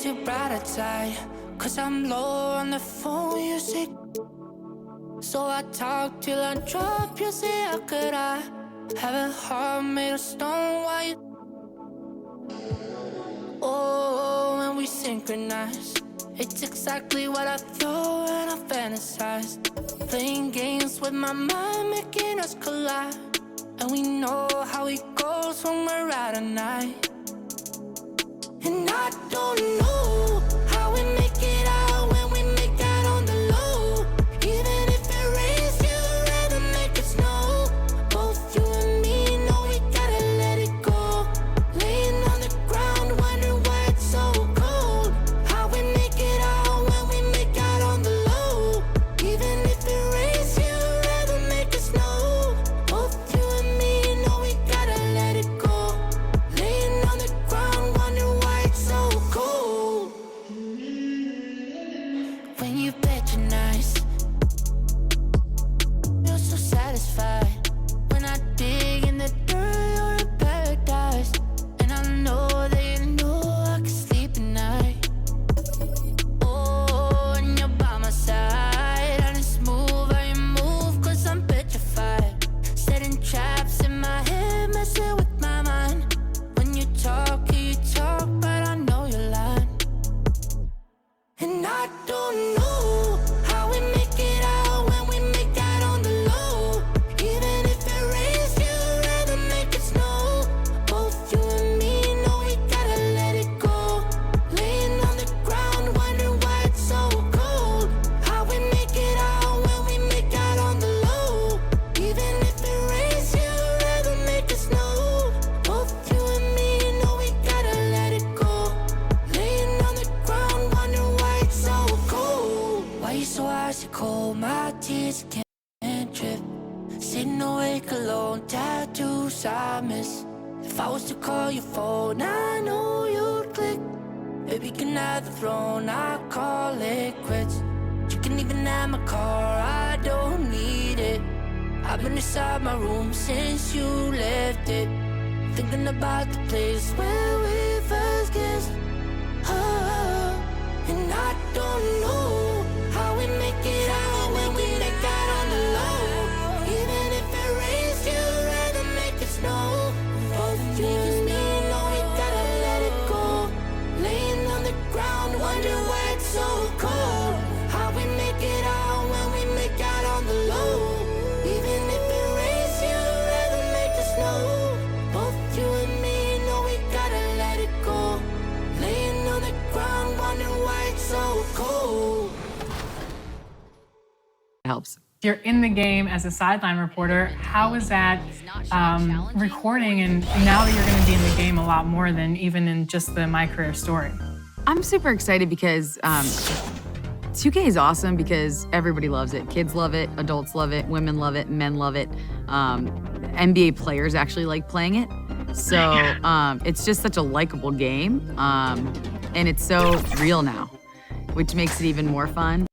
too bright outside, 'cause I'm low on the phone, you say. So I talk till I drop, you say, how could I have a heart made of stone? Why you? Oh, when we synchronize, it's exactly what I thought and I fantasized. Playing games with my mind, making us collide. And we know how it goes when we're out at night. And I don't know how we make it out when we make out on the low. Even if it rains, you'd rather make it snow. Both you and me know we gotta let it go. Laying on the ground, wondering why it's so cold. How we make it out when we make out on the low. Even if it rains, you'd rather make it snow. Both you and me know we gotta let it go. Laying on the ground, wondering why it's so cold. When you patronize, you're so satisfied. When I dig in the dirt, you're a paradise. And I know that you know I can sleep at night. Oh, and you're by my side, and it's smooth how you move, 'cause I'm petrified. Setting traps in my head, messing with my mind. When you talk, but I know you're lying. And I don't know how we make it out when we make out on the low. Even if it rains, you'd rather make it snow. Both you and me know we gotta let it go. Laying on the ground, wondering why it's so cold. How we make it out when we make out on the low. Even if it rains, you'd rather make it snow. Both you and me know we gotta let it go. Laying on the ground, wondering why it's so cold. Why you so icy cold? My tears can't drip. Sitting awake alone, tattoos I miss. If I was to call your phone, I know you'd click. Baby, can have the throne, I call it quits. You can even have my car, I don't need it. I've been inside my room since you left it, thinking about the place where we first kissed. Oh, and I don't know how we make it out when we make out on the low. Even if it rains, you'd rather make it snow. Both you and me know we gotta let it go. Laying on the ground, wondering why it's so cold. How we make it out when we make out on the low. Even if it rains, you'd rather make it snow. Both you and me know we gotta let it go. Laying on the ground, wondering why it's so cold. Helps. You're in the game as a sideline reporter. How is that recording, and now that you're going to be in the game a lot more than even in just the My Career story? I'm super excited because 2K is awesome because everybody loves it. Kids love it, adults love it, women love it, men love it. NBA players actually like playing it. So it's just such a likable game, and it's so real now, which makes it even more fun.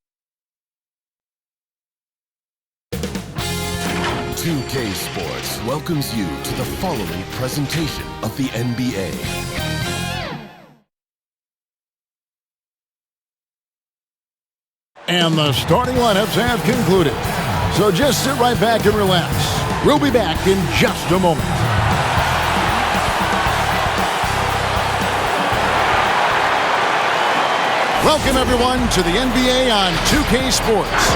2K Sports welcomes you to the following presentation of the NBA. And the starting lineups have concluded. So just sit right back and relax. We'll be back in just a moment. Welcome, everyone, to the NBA on 2K Sports.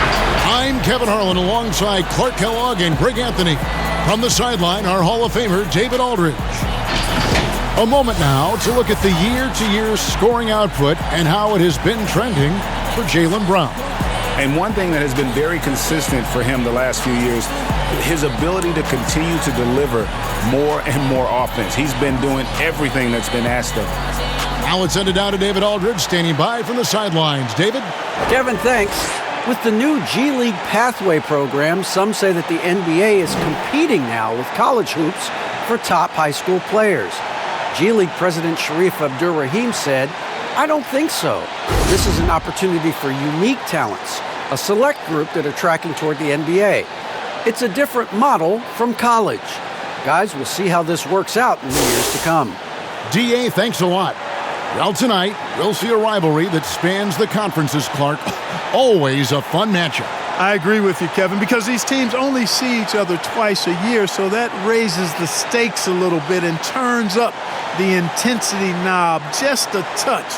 I'm Kevin Harlan alongside Clark Kellogg and Greg Anthony. From the sideline, our Hall of Famer, David Aldridge. A moment now to look at the year-to-year scoring output and how it has been trending for Jaylen Brown. And one thing that has been very consistent for him the last few years, his ability to continue to deliver more and more offense. He's been doing everything that's been asked of him. Now let's send it down to David Aldridge, standing by from the sidelines. David? Kevin, thanks. With the new G League Pathway program, some say that the NBA is competing now with college hoops for top high school players. G League President Sharif Abdur-Rahim said, "I don't think so. This is an opportunity for unique talents, a select group that are tracking toward the NBA. It's a different model from college. Guys, we'll see how this works out in the years to come." DA, thanks a lot. Well, tonight, we'll see a rivalry that spans the conferences, Clark. Always a fun matchup. I agree with you, Kevin, because these teams only see each other twice a year, so that raises the stakes a little bit and turns up the intensity knob just a touch.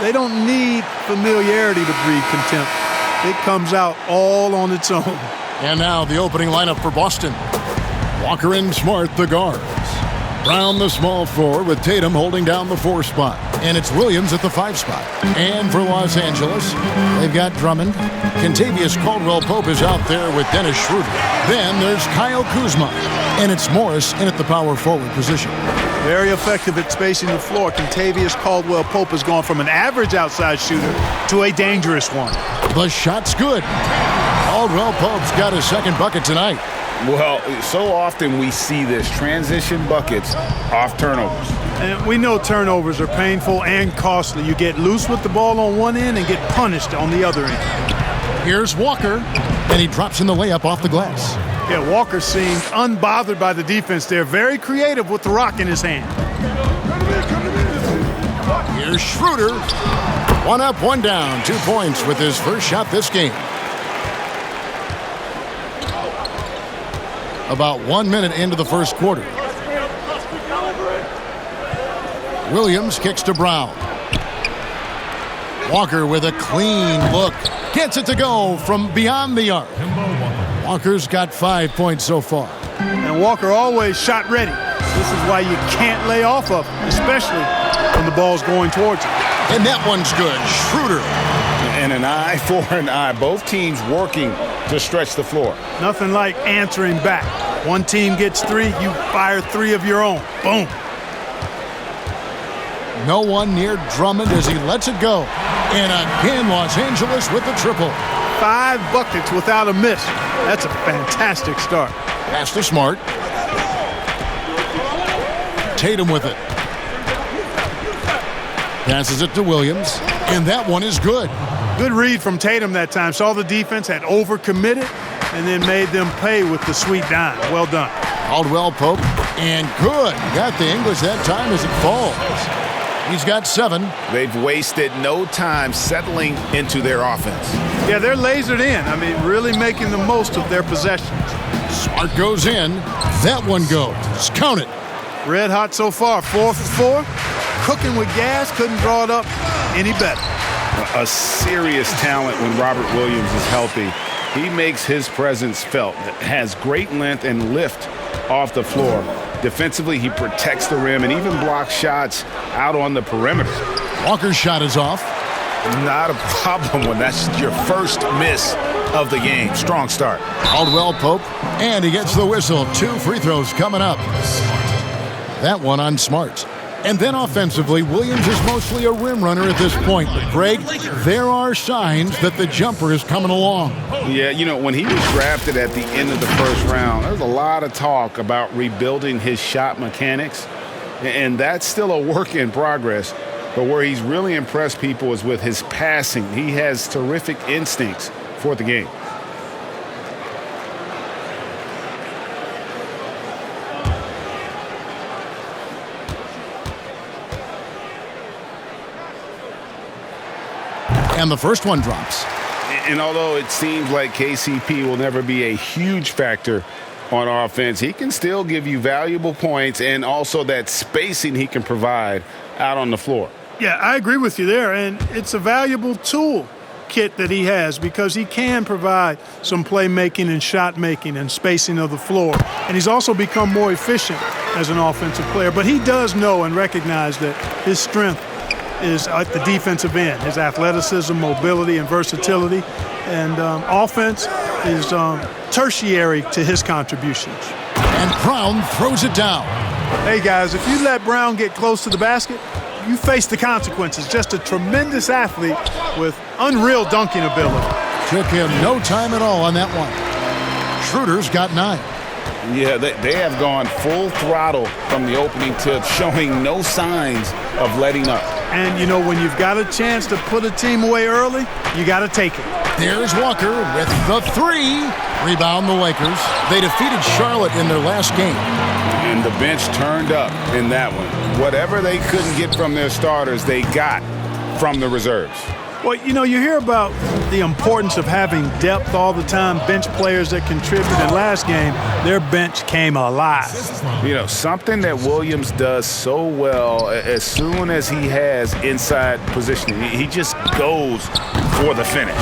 They don't need familiarity to breed contempt. It comes out all on its own. And now the opening lineup for Boston. Walker and Smart, the guards. Brown, the small forward, with Tatum holding down the 4 spot. And it's Williams at the 5 spot. And for Los Angeles, they've got Drummond. Kentavious Caldwell-Pope is out there with Dennis Schroeder. Then there's Kyle Kuzma. And it's Morris in at the power forward position. Very effective at spacing the floor. Kentavious Caldwell-Pope has gone from an average outside shooter to a dangerous one. The shot's good. Caldwell-Pope's got his second bucket tonight. Well, so often we see this, transition buckets off turnovers. And we know turnovers are painful and costly. You get loose with the ball on one end and get punished on the other end. Here's Walker, and he drops in the layup off the glass. Yeah, Walker seemed unbothered by the defense there. Very creative with the rock in his hand. Here's Schroeder. 1 up, 1 down. 2 points with his first shot this game. About 1 minute into the first quarter. Williams kicks to Brown. Walker with a clean look. Gets it to go from beyond the arc. Walker's got 5 points so far. And Walker always shot ready. This is why you can't lay off of him, especially when the ball's going towards you. And that one's good. Schroeder. And an eye for an eye. Both teams working to stretch the floor. Nothing like answering back. One team gets 3, you fire 3 of your own. Boom. No one near Drummond as he lets it go. And again, Los Angeles with the triple. 5 buckets without a miss. That's a fantastic start. Pass to Smart. Tatum with it. Passes it to Williams. And that one is good. Good read from Tatum that time. Saw the defense had overcommitted and then made them pay with the sweet dime. Well done. Caldwell-Pope. And good. Got the English that time as it falls. He's got 7. They've wasted no time settling into their offense. Yeah, they're lasered in. I mean, really making the most of their possessions. Smart goes in. That one goes. Count it. Red hot so far. 4 for 4. Cooking with gas. Couldn't draw it up any better. A serious talent when Robert Williams is healthy. He makes his presence felt. Has great length and lift off the floor. Defensively, he protects the rim and even blocks shots out on the perimeter. Walker's shot is off. Not a problem when that's your first miss of the game. Strong start. Caldwell-Pope, and he gets the whistle. 2 free throws coming up. That one on Smart. And then offensively, Williams is mostly a rim runner at this point. But Greg, there are signs that the jumper is coming along. Yeah, you know, when he was drafted at the end of the first round, there was a lot of talk about rebuilding his shot mechanics. And that's still a work in progress. But where he's really impressed people is with his passing. He has terrific instincts for the game. And the first one drops. And although it seems like KCP will never be a huge factor on offense, he can still give you valuable points and also that spacing he can provide out on the floor. Yeah, I agree with you there. And it's a valuable tool kit that he has because he can provide some playmaking and shot making and spacing of the floor. And he's also become more efficient as an offensive player. But he does know and recognize that his strength is at the defensive end, his athleticism, mobility, and versatility. And offense is tertiary to his contributions. And Brown throws it down. Hey, guys, if you let Brown get close to the basket, you face the consequences. Just a tremendous athlete with unreal dunking ability. Took him no time at all on that one. Schroeder's got 9. Yeah, they have gone full throttle from the opening tip, showing no signs of letting up. And, you know, when you've got a chance to put a team away early, you got to take it. There's Walker with the 3. Rebound the Lakers. They defeated Charlotte in their last game. And the bench turned up in that one. Whatever they couldn't get from their starters, they got from the reserves. Well, you hear about the importance of having depth all the time, bench players that contribute. In last game, their bench came alive. Something that Williams does so well, as soon as he has inside positioning, he just goes for the finish.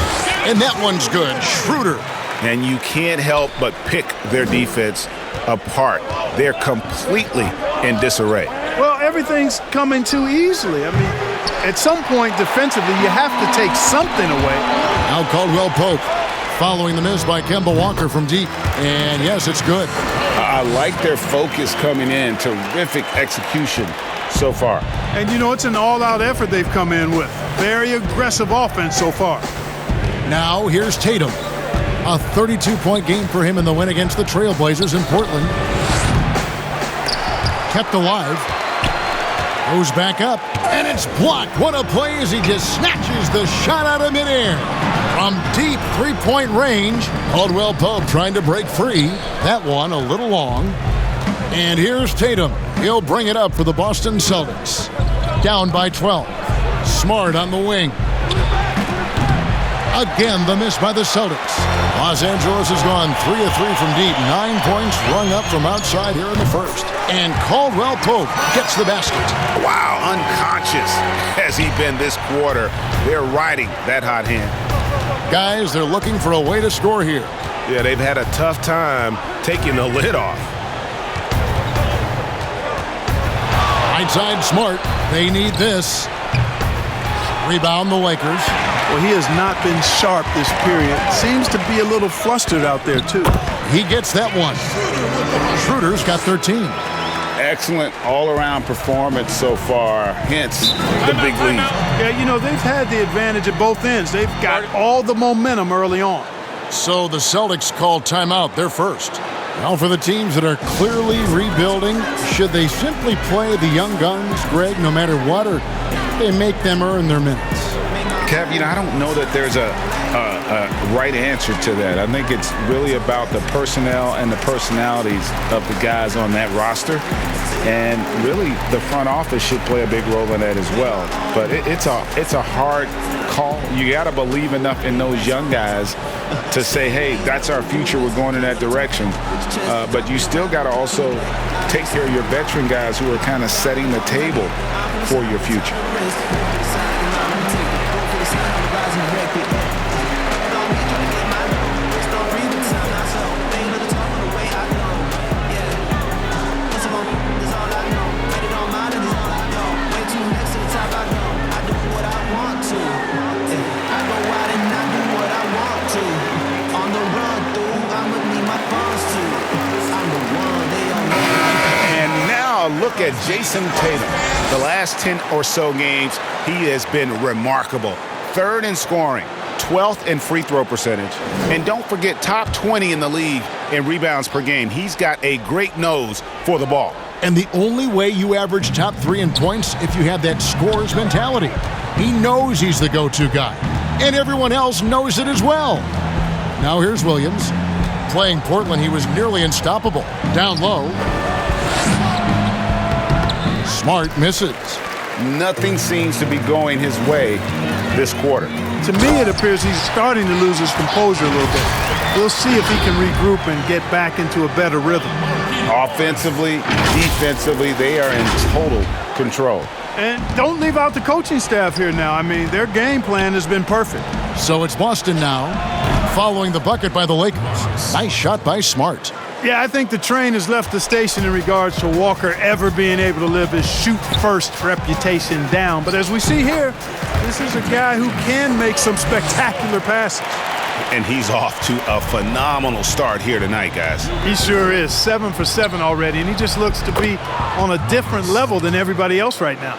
And that one's good. Schroeder. And you can't help but pick their defense apart. They're completely in disarray. Well, everything's coming too easily. I mean, at some point defensively, you have to take something away. Now Caldwell Pope following the miss by Kemba Walker from deep. And yes, it's good. I like their focus coming in. Terrific execution so far. And it's an all-out effort they've come in with. Very aggressive offense so far. Now here's Tatum. A 32-point game for him in the win against the Trailblazers in Portland. Kept alive. Goes back up, and it's blocked. What a play as he just snatches the shot out of midair. From deep three-point range, Caldwell Pope trying to break free. That one a little long. And here's Tatum. He'll bring it up for the Boston Celtics. Down by 12. Smart on the wing. Again, the miss by the Celtics. Los Angeles has gone 3 of 3 from deep. 9 points rung up from outside here in the first. And Caldwell Pope gets the basket. Wow, unconscious has he been this quarter. They're riding that hot hand. Guys, they're looking for a way to score here. Yeah, they've had a tough time taking the lid off. Right side Smart. They need this. Rebound the Lakers. Well, he has not been sharp this period. Seems to be a little flustered out there, too. He gets that one. Schroeder's got 13. Excellent all-around performance so far, hence the big lead. Yeah, they've had the advantage at both ends. They've got all the momentum early on. So the Celtics call timeout. They're first. Now for the teams that are clearly rebuilding, should they simply play the young guns, Greg, no matter what, or they make them earn their minutes? Kev, I don't know that there's a right answer to that. I think it's really about the personnel and the personalities of the guys on that roster. And really, the front office should play a big role in that as well. But it's a hard call. You got to believe enough in those young guys to say, hey, that's our future. We're going in that direction. But you still got to also take care of your veteran guys who are kind of setting the table for your future. Look at Jason Tatum. The last 10 or so games, he has been remarkable. 3rd in scoring, 12th in free throw percentage. And don't forget, top 20 in the league in rebounds per game. He's got a great nose for the ball. And the only way you average top 3 in points if you have that scorer's mentality. He knows he's the go-to guy. And everyone else knows it as well. Now here's Williams. Playing Portland, he was nearly unstoppable. Down low. Smart misses. Nothing seems to be going his way this quarter. To me, it appears he's starting to lose his composure a little bit. We'll see if he can regroup and get back into a better rhythm. Offensively, defensively, they are in total control. And don't leave out the coaching staff here now. I mean, their game plan has been perfect. So it's Boston now, following the bucket by the Lakers. Nice shot by Smart. Yeah, I think the train has left the station in regards to Walker ever being able to live his shoot-first reputation down. But as we see here, this is a guy who can make some spectacular passes. And he's off to a phenomenal start here tonight, guys. He sure is. 7 for 7 already, and he just looks to be on a different level than everybody else right now.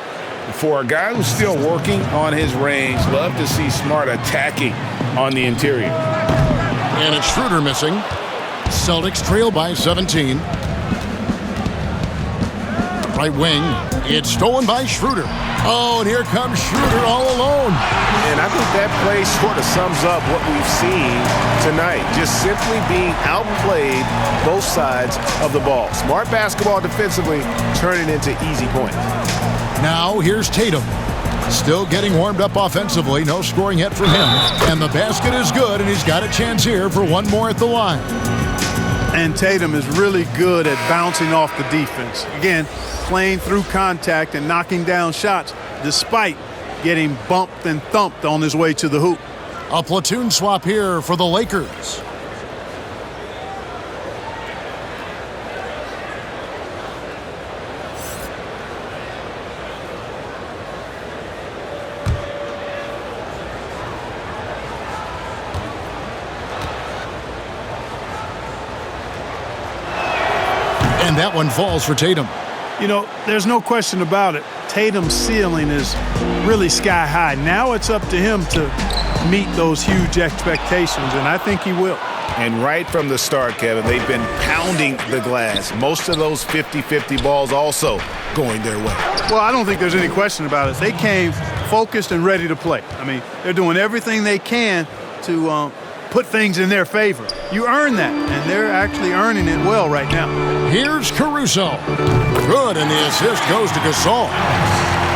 For a guy who's still working on his range, love to see Smart attacking on the interior. And it's Schroeder missing. Celtics trail by 17. Right wing. It's stolen by Schroeder. Oh, and here comes Schroeder all alone. And I think that play sort of sums up what we've seen tonight. Just simply being outplayed both sides of the ball. Smart basketball defensively, turning into easy points. Now here's Tatum. Still getting warmed up offensively. No scoring yet from him. And the basket is good, and he's got a chance here for one more at the line. And Tatum is really good at bouncing off the defense. Again, playing through contact and knocking down shots despite getting bumped and thumped on his way to the hoop. A platoon swap here for the Lakers. And that one falls for Tatum. You know, there's no question about it. Tatum's ceiling is really sky high. Now it's up to him to meet those huge expectations, and I think he will. And right from the start, Kevin, they've been pounding the glass. Most of those 50-50 balls also going their way. Well, I don't think there's any question about it. They came focused and ready to play. I mean, they're doing everything they can to put things in their favor. You earn that, and they're actually earning it well right now. Here's Caruso. Good, and the assist goes to Gasol.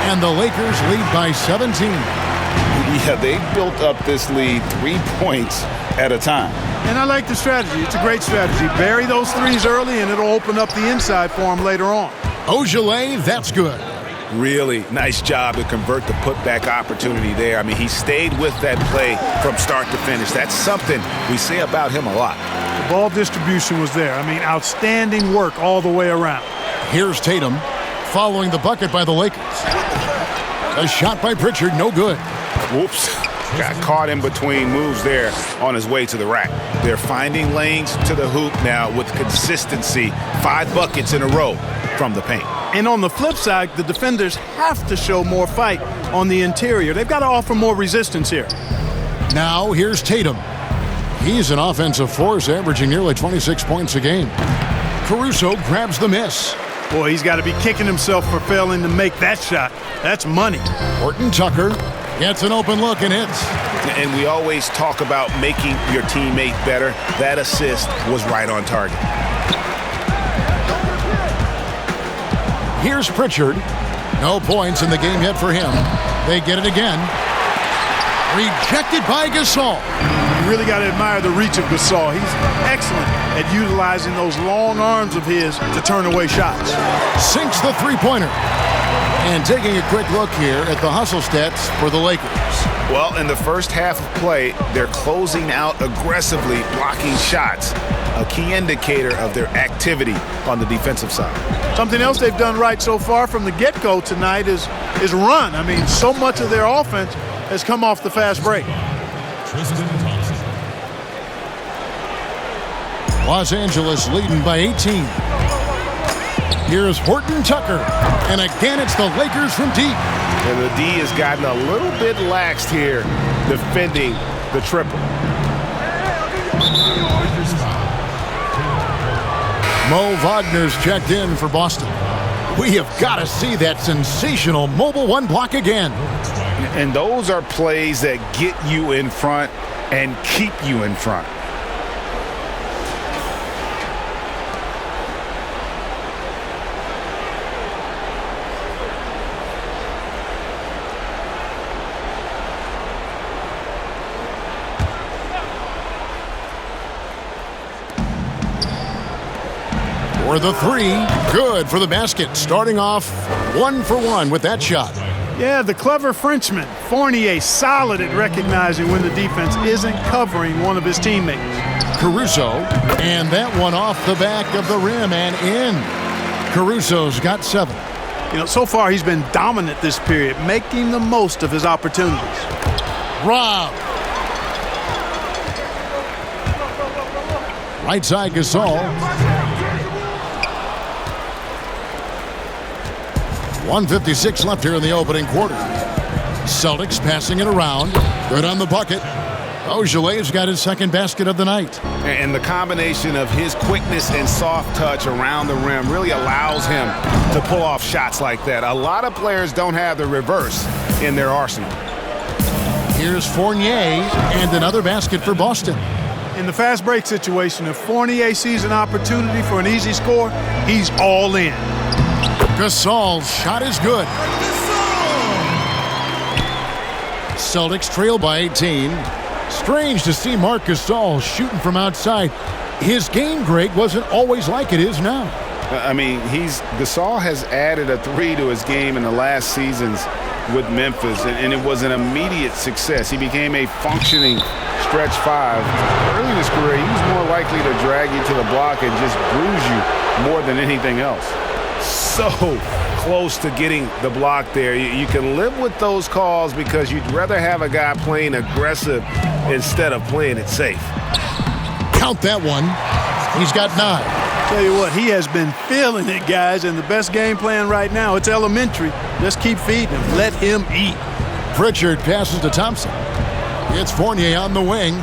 And the Lakers lead by 17. Yeah, they built up this lead 3 points at a time. And I like the strategy. It's a great strategy. Bury those threes early, and it'll open up the inside for them later on. Ojale, that's good. Really nice job to convert the putback opportunity there. I mean, he stayed with that play from start to finish. That's something we say about him a lot. The ball distribution was there. I mean, outstanding work all the way around. Here's Tatum following the bucket by the Lakers. A shot by Pritchard, no good. Whoops. Got caught in between moves there on his way to the rack. They're finding lanes to the hoop now with consistency. 5 buckets in a row from the paint. And on the flip side, the defenders have to show more fight on the interior. They've got to offer more resistance here. Now here's Tatum. He's an offensive force, averaging nearly 26 points a game. Caruso grabs the miss. Boy, he's got to be kicking himself for failing to make that shot. That's money. Horton Tucker gets an open look and hits. And we always talk about making your teammate better. That assist was right on target. Here's Pritchard. No points in the game yet for him. They get it again. Rejected by Gasol. You really got to admire the reach of Gasol. He's excellent at utilizing those long arms of his to turn away shots. Sinks the three-pointer. And taking a quick look here at the hustle stats for the Lakers. Well, in the first half of play, they're closing out aggressively, blocking shots. A key indicator of their activity on the defensive side. Something else they've done right so far from the get-go tonight is run. I mean, so much of their offense has come off the fast break. Los Angeles leading by 18. Here's Horton Tucker. And again, it's the Lakers from deep. And the D has gotten a little bit laxed here defending the triple. Mo Wagner's checked in for Boston. We have got to see that sensational mobile one block again. And those are plays that get you in front and keep you in front. For the three, good for the basket. Starting off 1 for 1 with that shot. Yeah, the clever Frenchman, Fournier, solid at recognizing when the defense isn't covering one of his teammates. Caruso, and that one off the back of the rim and in. Caruso's got 7. You know, so far he's been dominant this period, making the most of his opportunities. Rob. Right side Gasol. 1:56 left here in the opening quarter. Celtics passing it around. Good on the bucket. Ojelé's got his second basket of the night. And the combination of his quickness and soft touch around the rim really allows him to pull off shots like that. A lot of players don't have the reverse in their arsenal. Here's Fournier and another basket for Boston. In the fast break situation, if Fournier sees an opportunity for an easy score, he's all in. Gasol's shot is good. Celtics trail by 18. Strange to see Marc Gasol shooting from outside. His game, Greg, wasn't always like it is now. I mean, Gasol has added a 3 to his game in the last seasons with Memphis, and it was an immediate success. He became a functioning stretch 5. Early in his career, he was more likely to drag you to the block and just bruise you more than anything else. So close to getting the block there. You can live with those calls because you'd rather have a guy playing aggressive instead of playing it safe. Count that one. He's got 9. Tell you what, he has been feeling it, guys, and the best game plan right now, it's elementary. Just keep feeding him. Let him eat. Pritchard passes to Thompson. It's Fournier on the wing.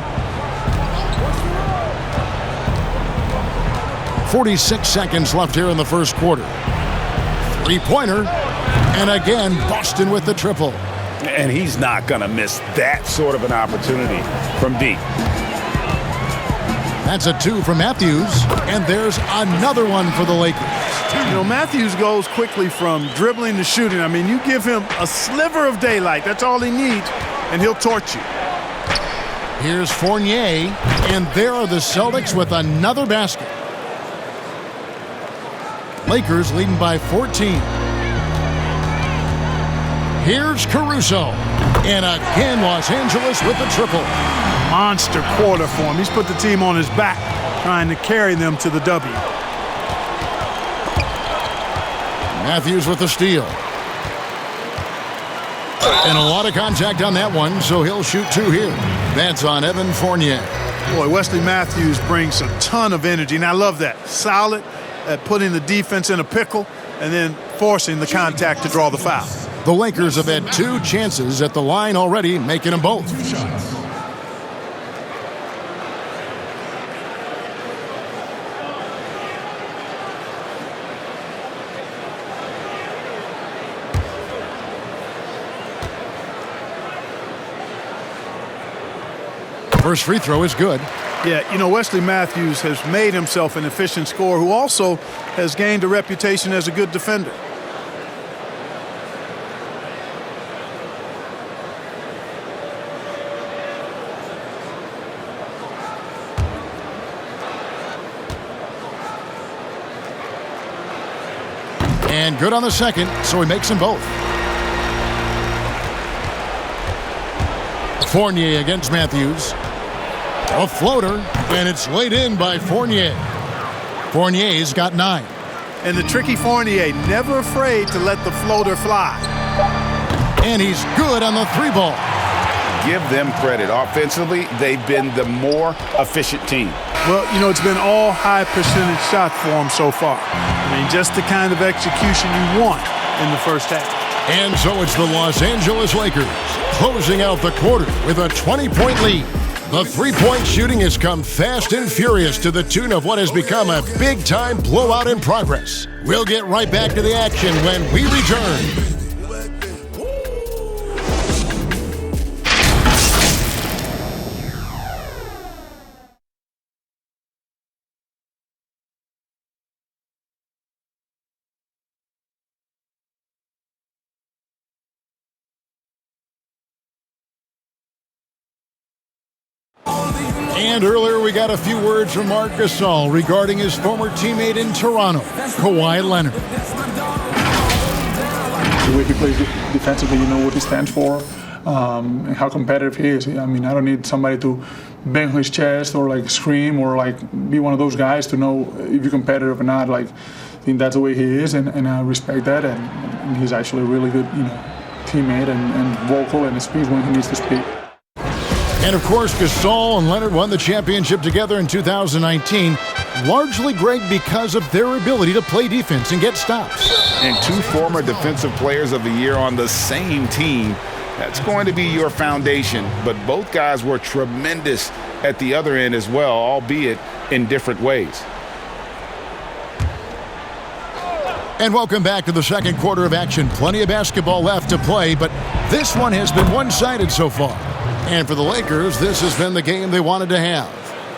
46 seconds left here in the first quarter. Three-pointer, and again, Boston with the triple. And he's not going to miss that sort of an opportunity from deep. That's a 2 from Matthews, and there's another one for the Lakers. You know, Matthews goes quickly from dribbling to shooting. I mean, you give him a sliver of daylight, that's all he needs, and he'll torch you. Here's Fournier, and there are the Celtics with another basket. Lakers leading by 14. Here's Caruso. And again, Los Angeles with the triple. Monster quarter for him. He's put the team on his back, trying to carry them to the W. Matthews with the steal. And a lot of contact on that one, so he'll shoot 2 here. That's on Evan Fournier. Boy, Wesley Matthews brings a ton of energy, and I love that. Solid at putting the defense in a pickle and then forcing the contact to draw the foul. The Lakers have had 2 chances at the line already, making them both. First free throw is good. Yeah, you know, Wesley Matthews has made himself an efficient scorer who also has gained a reputation as a good defender. And good on the second, so he makes them both. Fournier against Matthews. A floater, and it's laid in by Fournier. Fournier's got 9. And the tricky Fournier, never afraid to let the floater fly. And he's good on the 3-ball. Give them credit. Offensively, they've been the more efficient team. Well, you know, it's been all high percentage shots for them so far. I mean, just the kind of execution you want in the first half. And so it's the Los Angeles Lakers closing out the quarter with a 20-point lead. The three-point shooting has come fast and furious to the tune of what has become a big-time blowout in progress. We'll get right back to the action when we return. And earlier we got a few words from Marc Gasol regarding his former teammate in Toronto, Kawhi Leonard. The way he plays defensively, you know what he stands for, and how competitive he is. I mean, I don't need somebody to bang his chest or like scream or like be one of those guys to know if you're competitive or not. Like, I think that's the way he is, and I respect that. And he's actually a really good, teammate and vocal and speaks when he needs to speak. And of course, Gasol and Leonard won the championship together in 2019, largely, Greg, because of their ability to play defense and get stops. And 2 former Defensive Players of the Year on the same team. That's going to be your foundation, but both guys were tremendous at the other end as well, albeit in different ways. And welcome back to the second quarter of action. Plenty of basketball left to play, but this one has been one-sided so far. And for the Lakers, this has been the game they wanted to have.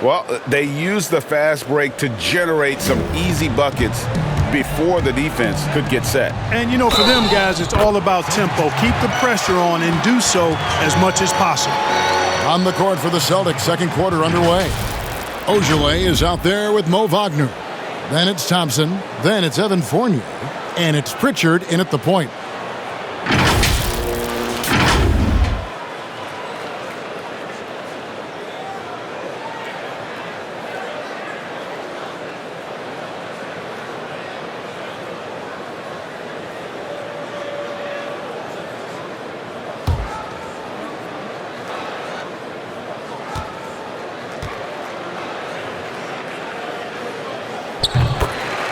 Well, they used the fast break to generate some easy buckets before the defense could get set. And, you know, for them guys, it's all about tempo. Keep the pressure on and do so as much as possible. On the court for the Celtics, second quarter underway. Ojale is out there with Mo Wagner. Then it's Thompson. Then it's Evan Fournier. And it's Pritchard in at the point.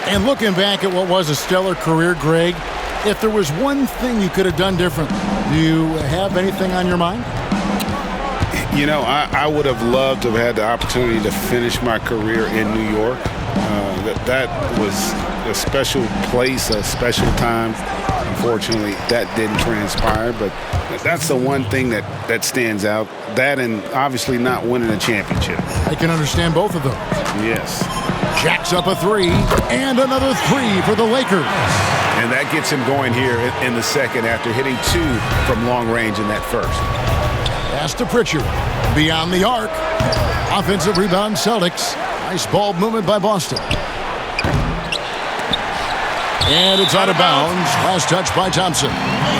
And looking back at what was a stellar career, Greg, if there was one thing you could have done different, do you have anything on your mind? You know, I would have loved to have had the opportunity to finish my career in New York. That was a special place, a special time. Unfortunately, that didn't transpire, but that's the one thing that stands out. That and obviously not winning a championship. I can understand both of those. Yes. Jacks up a three, and another three for the Lakers. And that gets him going here in the second after hitting two from long range in that first. Pass to Pritchard. Beyond the arc. Offensive rebound, Celtics. Nice ball movement by Boston. And it's out of bounds. Last touch by Thompson.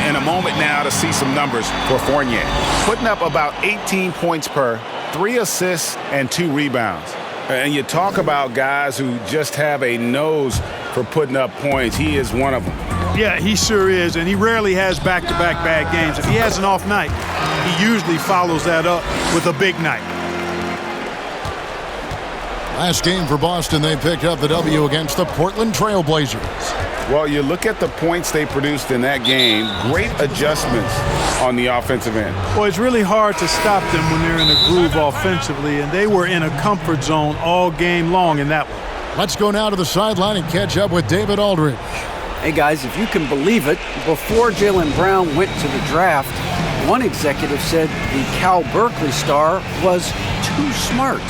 And a moment now to see some numbers for Fournier. Putting up about 18 points per, 3 assists, and 2 rebounds. And you talk about guys who just have a nose for putting up points. He is one of them. Yeah, he sure is, and he rarely has back-to-back bad games. If he has an off night, he usually follows that up with a big night. Last game for Boston, they picked up the W against the Portland Trail Blazers. Well, you look at the points they produced in that game, great adjustments on the offensive end. Well, it's really hard to stop them when they're in a groove offensively, and they were in a comfort zone all game long in that one. Let's go now to the sideline and catch up with David Aldridge. Hey guys, if you can believe it, before Jaylen Brown went to the draft, one executive said the Cal Berkeley star was too smart.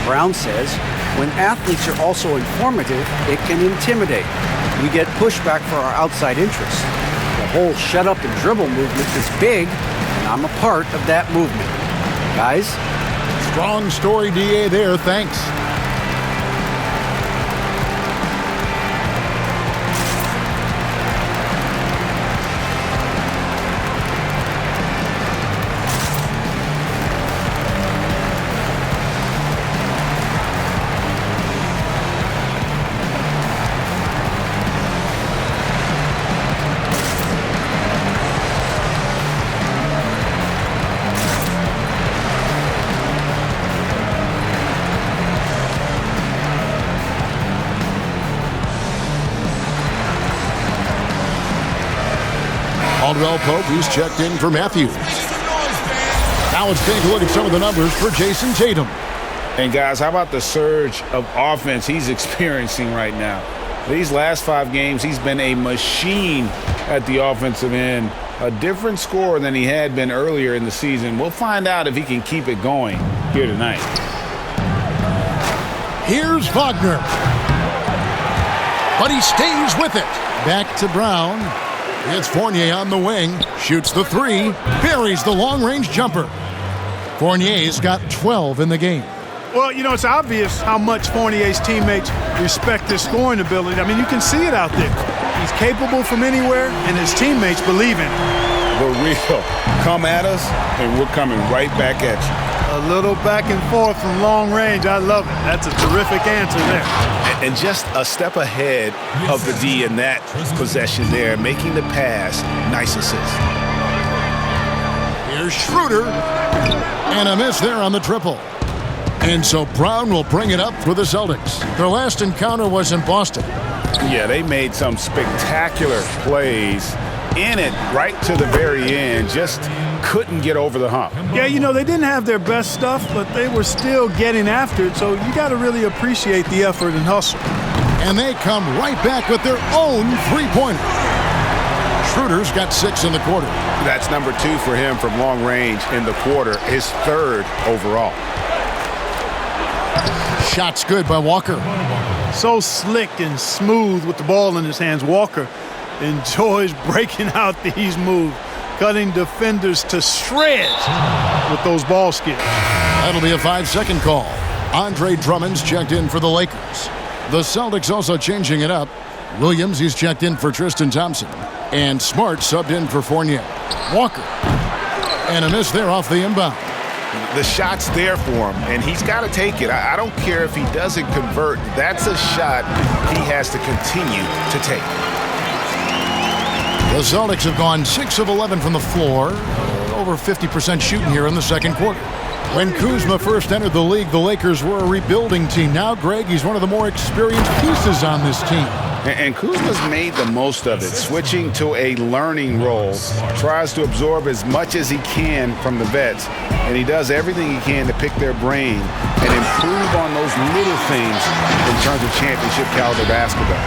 Brown says, when athletes are also informative, it can intimidate. We get pushback for our outside interests. The whole shut up and dribble movement is big, and I'm a part of that movement. Guys? Strong story, DA, there. Thanks. Aldwell Pope, he's checked in for Matthews. Now let's take a look at some of the numbers for Jason Tatum. And guys, how about the surge of offense he's experiencing right now? These last 5 games, he's been a machine at the offensive end. A different scorer than he had been earlier in the season. We'll find out if he can keep it going here tonight. Here's Wagner. But he stays with it. Back to Brown. It's Fournier on the wing. Shoots the 3. Buries the long-range jumper. Fournier's got 12 in the game. Well, you know, it's obvious how much Fournier's teammates respect his scoring ability. I mean, you can see it out there. He's capable from anywhere, and his teammates believe in him. We're real. Come at us, and we're coming right back at you. A little back and forth from long range. I love it. That's a terrific answer there. And just a step ahead of the D in that possession there, making the pass. Nice assist. Here's Schroeder. And a miss there on the triple. And so Brown will bring it up for the Celtics. Their last encounter was in Boston. Yeah, they made some spectacular plays in it right to the very end, just couldn't get over the hump. Yeah, you know, they didn't have their best stuff, but they were still getting after it, so you got to really appreciate the effort and hustle. And they come right back with their own three-pointer. Schroeder's got 6 in the quarter. That's number 2 for him from long range in the quarter, his 3rd overall. Shot's good by Walker. So slick and smooth with the ball in his hands. Walker enjoys breaking out these moves, cutting defenders to shreds with those ball skills. That'll be a 5-second call. Andre Drummond's checked in for the Lakers. The Celtics also changing it up. Williams, he's checked in for Tristan Thompson. And Smart subbed in for Fournier. Walker. And a miss there off the inbound. The shot's there for him, and he's got to take it. I don't care if he doesn't convert. That's a shot he has to continue to take. The Celtics have gone 6 of 11 from the floor. Over 50% shooting here in the second quarter. When Kuzma first entered the league, the Lakers were a rebuilding team. Now, Greg, he's one of the more experienced pieces on this team. And Kuzma's made the most of it, switching to a learning role, tries to absorb as much as he can from the vets, and he does everything he can to pick their brain and improve on those little things in terms of championship caliber basketball.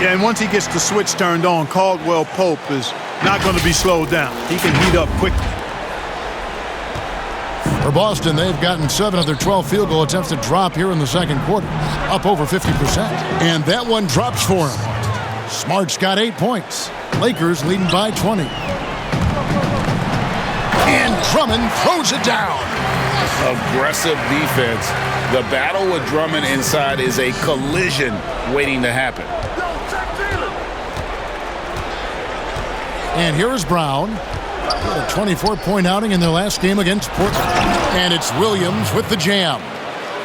Yeah, and once he gets the switch turned on, Caldwell Pope is not going to be slowed down. He can heat up quickly. For Boston, they've gotten 7 of their 12 field goal attempts to drop here in the second quarter, up over 50%. And that one drops for him. Smart's got 8 points. Lakers leading by 20. And Drummond throws it down. Aggressive defense. The battle with Drummond inside is a collision waiting to happen. And here is Brown. A 24-point outing in their last game against Portland. And it's Williams with the jam.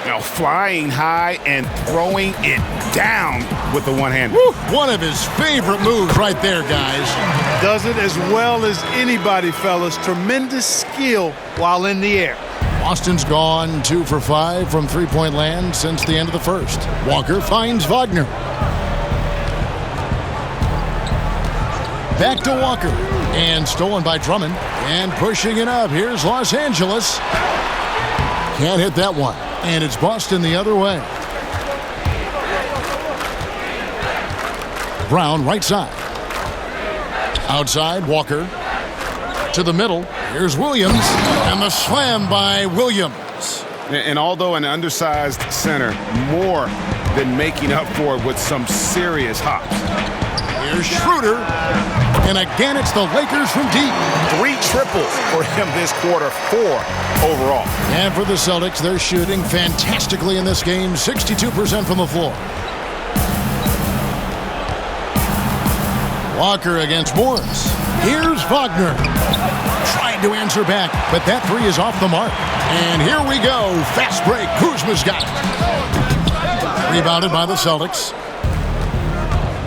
Now flying high and throwing it down with the one-hander. One of his favorite moves right there, guys. Does it as well as anybody, fellas. Tremendous skill while in the air. Boston's gone 2 for 5 from three-point land since the end of the first. Walker finds Wagner. Back to Walker. And stolen by Drummond. And pushing it up. Here's Los Angeles. Can't hit that one. And it's Boston the other way. Brown right side. Outside, Walker. To the middle. Here's Williams. And the slam by Williams. And although an undersized center, more than making up for it with some serious hops. Here's Schroeder. And again, it's the Lakers from deep. 3 triples for him this quarter, 4 overall. And for the Celtics, they're shooting fantastically in this game, 62% from the floor. Walker against Morris. Here's Wagner. Trying to answer back, but that 3 is off the mark. And here we go. Fast break. Kuzma's got it. Rebounded by the Celtics.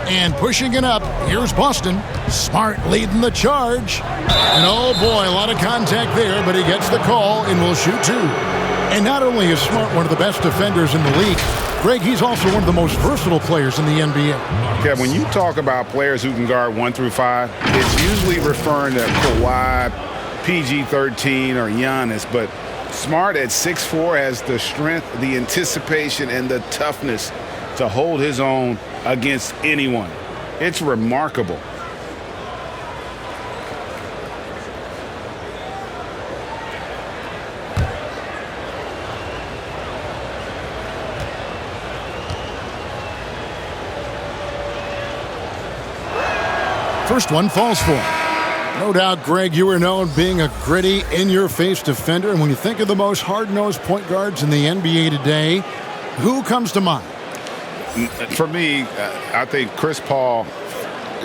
And pushing it up, here's Boston. Smart leading the charge. And oh boy, a lot of contact there, but he gets the call and will shoot 2. And not only is Smart one of the best defenders in the league, Greg, he's also one of the most versatile players in the NBA. Yeah, when you talk about players who can guard 1 through 5, it's usually referring to Kawhi, PG-13, or Giannis, but Smart at 6'4" has the strength, the anticipation, and the toughness to hold his own against anyone. It's remarkable. First one falls for him. No doubt, Greg, you were known being a gritty, in-your-face defender. And when you think of the most hard-nosed point guards in the NBA today, who comes to mind? For me, I think Chris Paul,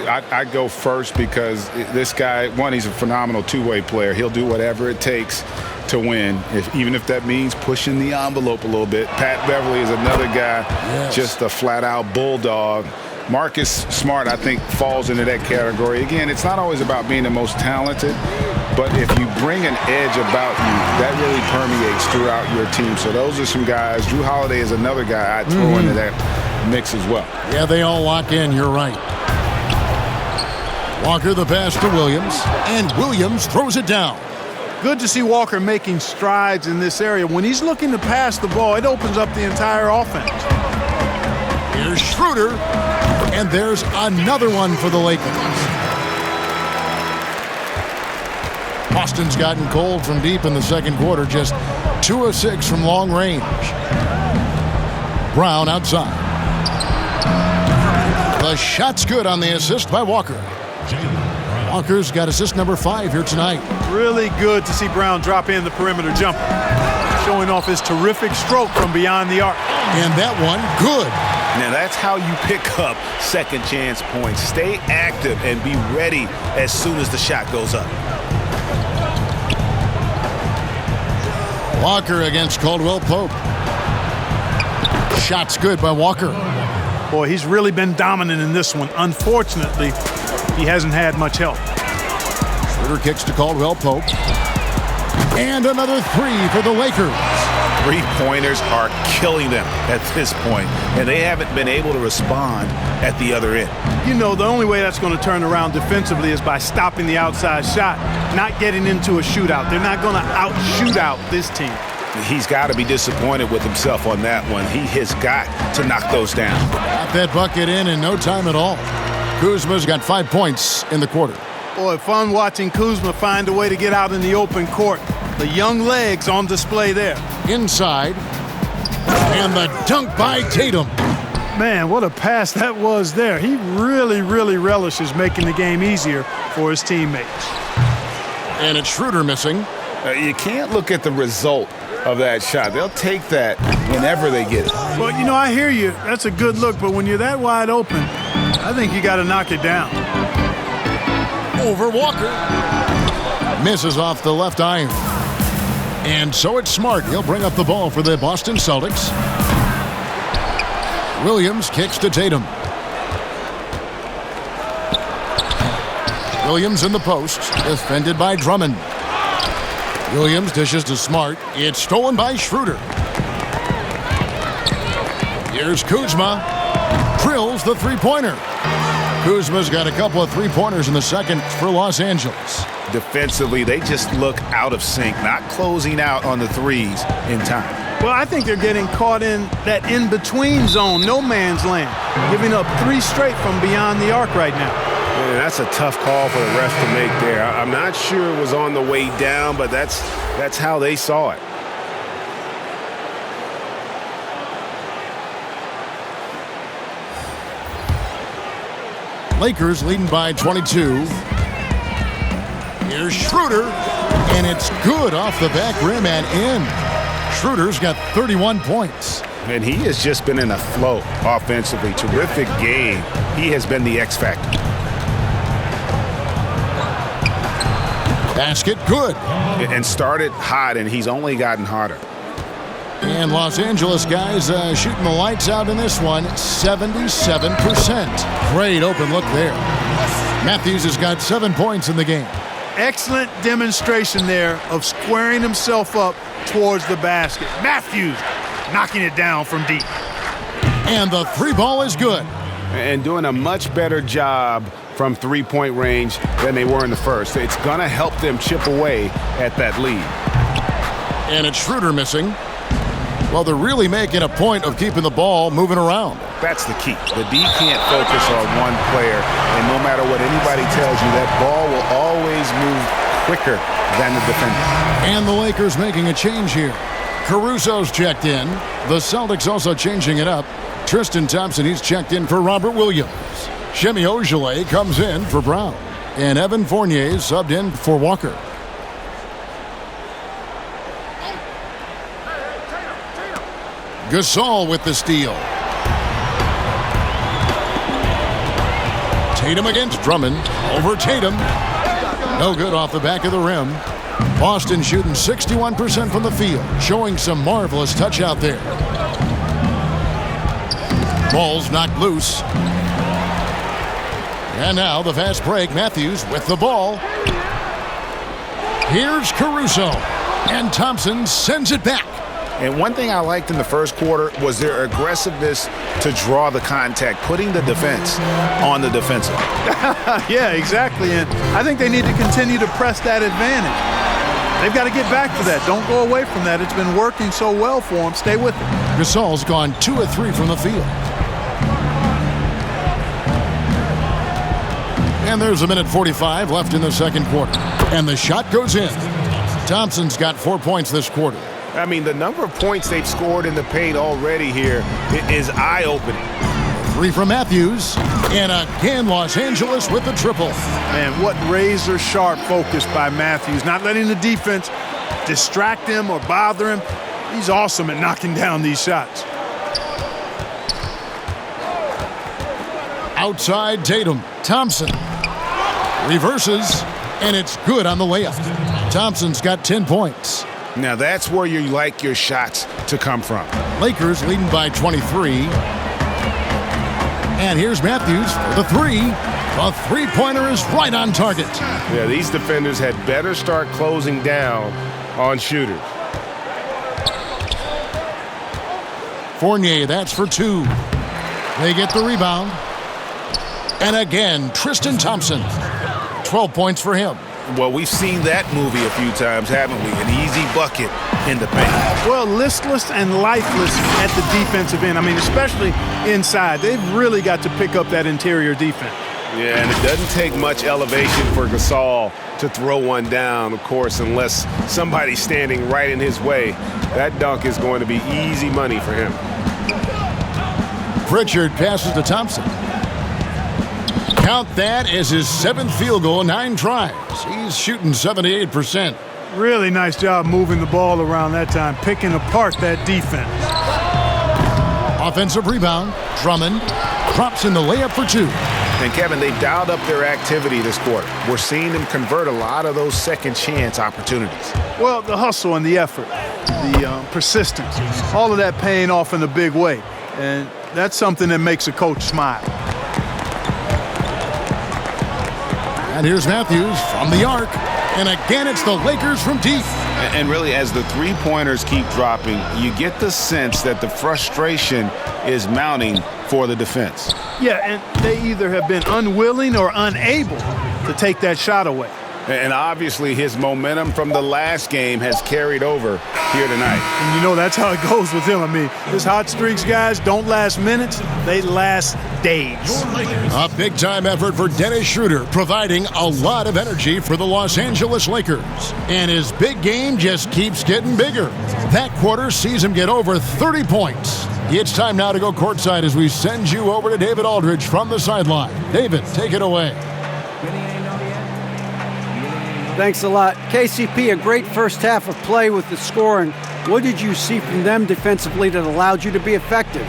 I'd go first because this guy, one, he's a phenomenal two-way player. He'll do whatever it takes to win, even if that means pushing the envelope a little bit. Pat Beverly is another guy, just a flat-out bulldog. Marcus Smart, I think, falls into that category. Again, it's not always about being the most talented, but if you bring an edge about you, that really permeates throughout your team. So those are some guys. Drew Holiday is another guy I'd throw into that mix as well. Yeah, they all lock in. You're right. Walker the pass to Williams, and Williams throws it down. Good to see Walker making strides in this area. When he's looking to pass the ball, it opens up the entire offense. Here's Schroeder, and there's another one for the Lakers. Boston's gotten cold from deep in the second quarter, just 2 of 6 from long range. Brown outside. The shot's good on the assist by Walker. Walker's got assist number 5 here tonight. Really good to see Brown drop in the perimeter jumper, showing off his terrific stroke from beyond the arc. And that one, good. Now that's how you pick up second chance points. Stay active and be ready as soon as the shot goes up. Walker against Caldwell Pope. Shot's good by Walker. Boy, he's really been dominant in this one. Unfortunately, he hasn't had much help. Schroeder kicks to Caldwell Pope. And another 3 for the Lakers. 3-pointers are killing them at this point, and they haven't been able to respond at the other end. You know, the only way that's going to turn around defensively is by stopping the outside shot, not getting into a shootout. They're not going to out-shoot out this team. He's got to be disappointed with himself on that one. He has got to knock those down. Got that bucket in no time at all. Kuzma's got 5 points in the quarter. Boy, fun watching Kuzma find a way to get out in the open court. The young legs on display there. Inside. And the dunk by Tatum. Man, what a pass that was there. He really, really relishes making the game easier for his teammates. And it's Schroeder missing. You can't look at the result of that shot. They'll take that whenever they get it. Well, you know, I hear you. That's a good look, but when you're that wide open, I think you got to knock it down. Over Walker. Misses off the left iron. And so it's Smart. He'll bring up the ball for the Boston Celtics. Williams kicks to Tatum. Williams in the post, defended by Drummond. Williams dishes to Smart. It's stolen by Schroeder. Here's Kuzma. Drills the three-pointer. Kuzma's got a couple of three-pointers in the second for Los Angeles. Defensively, they just look out of sync, not closing out on the threes in time. Well, I think they're getting caught in that in-between zone, no man's land, giving up 3 straight from beyond the arc right now. Man, that's a tough call for the refs to make there. I'm not sure it was on the way down, but that's how they saw it. Lakers leading by 22. Here's Schroeder, and it's good off the back rim and in. Schroeder's got 31 points. And he has just been in a flow offensively. Terrific game. He has been the X factor. Basket good. And started hot, and he's only gotten hotter. And Los Angeles guys shooting the lights out in this one, 77%. Great open look there. Matthews has got 7 points in the game. Excellent demonstration there of squaring himself up towards the basket. Matthews knocking it down from deep. And the 3-ball is good. And doing a much better job from three-point range than they were in the first. It's going to help them chip away at that lead. And it's Schroeder missing. Well, they're really making a point of keeping the ball moving around. That's the key. The D can't focus on one player, and no matter what anybody tells you, that ball will always move quicker than the defender. And the Lakers making a change here. Caruso's checked in. The Celtics also changing it up. Tristan Thompson, he's checked in for Robert Williams. Shemi Ojeleye comes in for Brown. And Evan Fournier subbed in for Walker. Gasol with the steal. Tatum against Drummond. Over Tatum. No good off the back of the rim. Boston shooting 61% from the field, showing some marvelous touch out there. Ball's knocked loose. And now the fast break. Matthews with the ball. Here's Caruso. And Thompson sends it back. And one thing I liked in the first quarter was their aggressiveness to draw the contact, putting the defense on the defensive. Yeah, exactly. And I think they need to continue to press that advantage. They've got to get back to that. Don't go away from that. It's been working so well for them. Stay with it. Gasol's gone 2 of 3 from the field. And there's 1:45 left in the second quarter. And the shot goes in. Thompson's got 4 points this quarter. I mean, the number of points they've scored in the paint already here is eye-opening. 3 from Matthews. And again, Los Angeles with the triple. Man, what razor-sharp focus by Matthews. Not letting the defense distract him or bother him. He's awesome at knocking down these shots. Outside Tatum. Thompson reverses, and it's good on the layup. Thompson's got 10 points. Now that's where you like your shots to come from. Lakers leading by 23. And here's Matthews for the 3. The three-pointer is right on target. Yeah, these defenders had better start closing down on shooters. Fournier, that's for 2. They get the rebound. And again, Tristan Thompson. 12 points for him. Well, we've seen that movie a few times, haven't we? An easy bucket in the paint. Well, listless and lifeless at the defensive end. I mean, especially inside. They've really got to pick up that interior defense. Yeah, and it doesn't take much elevation for Gasol to throw one down, of course, unless somebody's standing right in his way. That dunk is going to be easy money for him. Pritchard passes to Thompson. Count that as his 7th field goal, 9 tries. He's shooting 78%. Really nice job moving the ball around that time, picking apart that defense. Offensive rebound. Drummond drops in the layup for 2. And Kevin, they've dialed up their activity this quarter. We're seeing them convert a lot of those second chance opportunities. Well, the hustle and the effort, the persistence, all of that paying off in a big way. And that's something that makes a coach smile. And here's Matthews from the arc. And again, it's the Lakers from deep. And really, as the three-pointers keep dropping, you get the sense that the frustration is mounting for the defense. Yeah, and they either have been unwilling or unable to take that shot away. And obviously, his momentum from the last game has carried over here tonight. And you know that's how it goes with him. I mean, his hot streaks, guys, don't last minutes. They last days. A big-time effort for Dennis Schroeder, providing a lot of energy for the Los Angeles Lakers. And his big game just keeps getting bigger. That quarter sees him get over 30 points. It's time now to go courtside as we send you over to David Aldridge from the sideline. David, take it away. Thanks a lot. KCP, a great first half of play with the scoring. What did you see from them defensively that allowed you to be effective?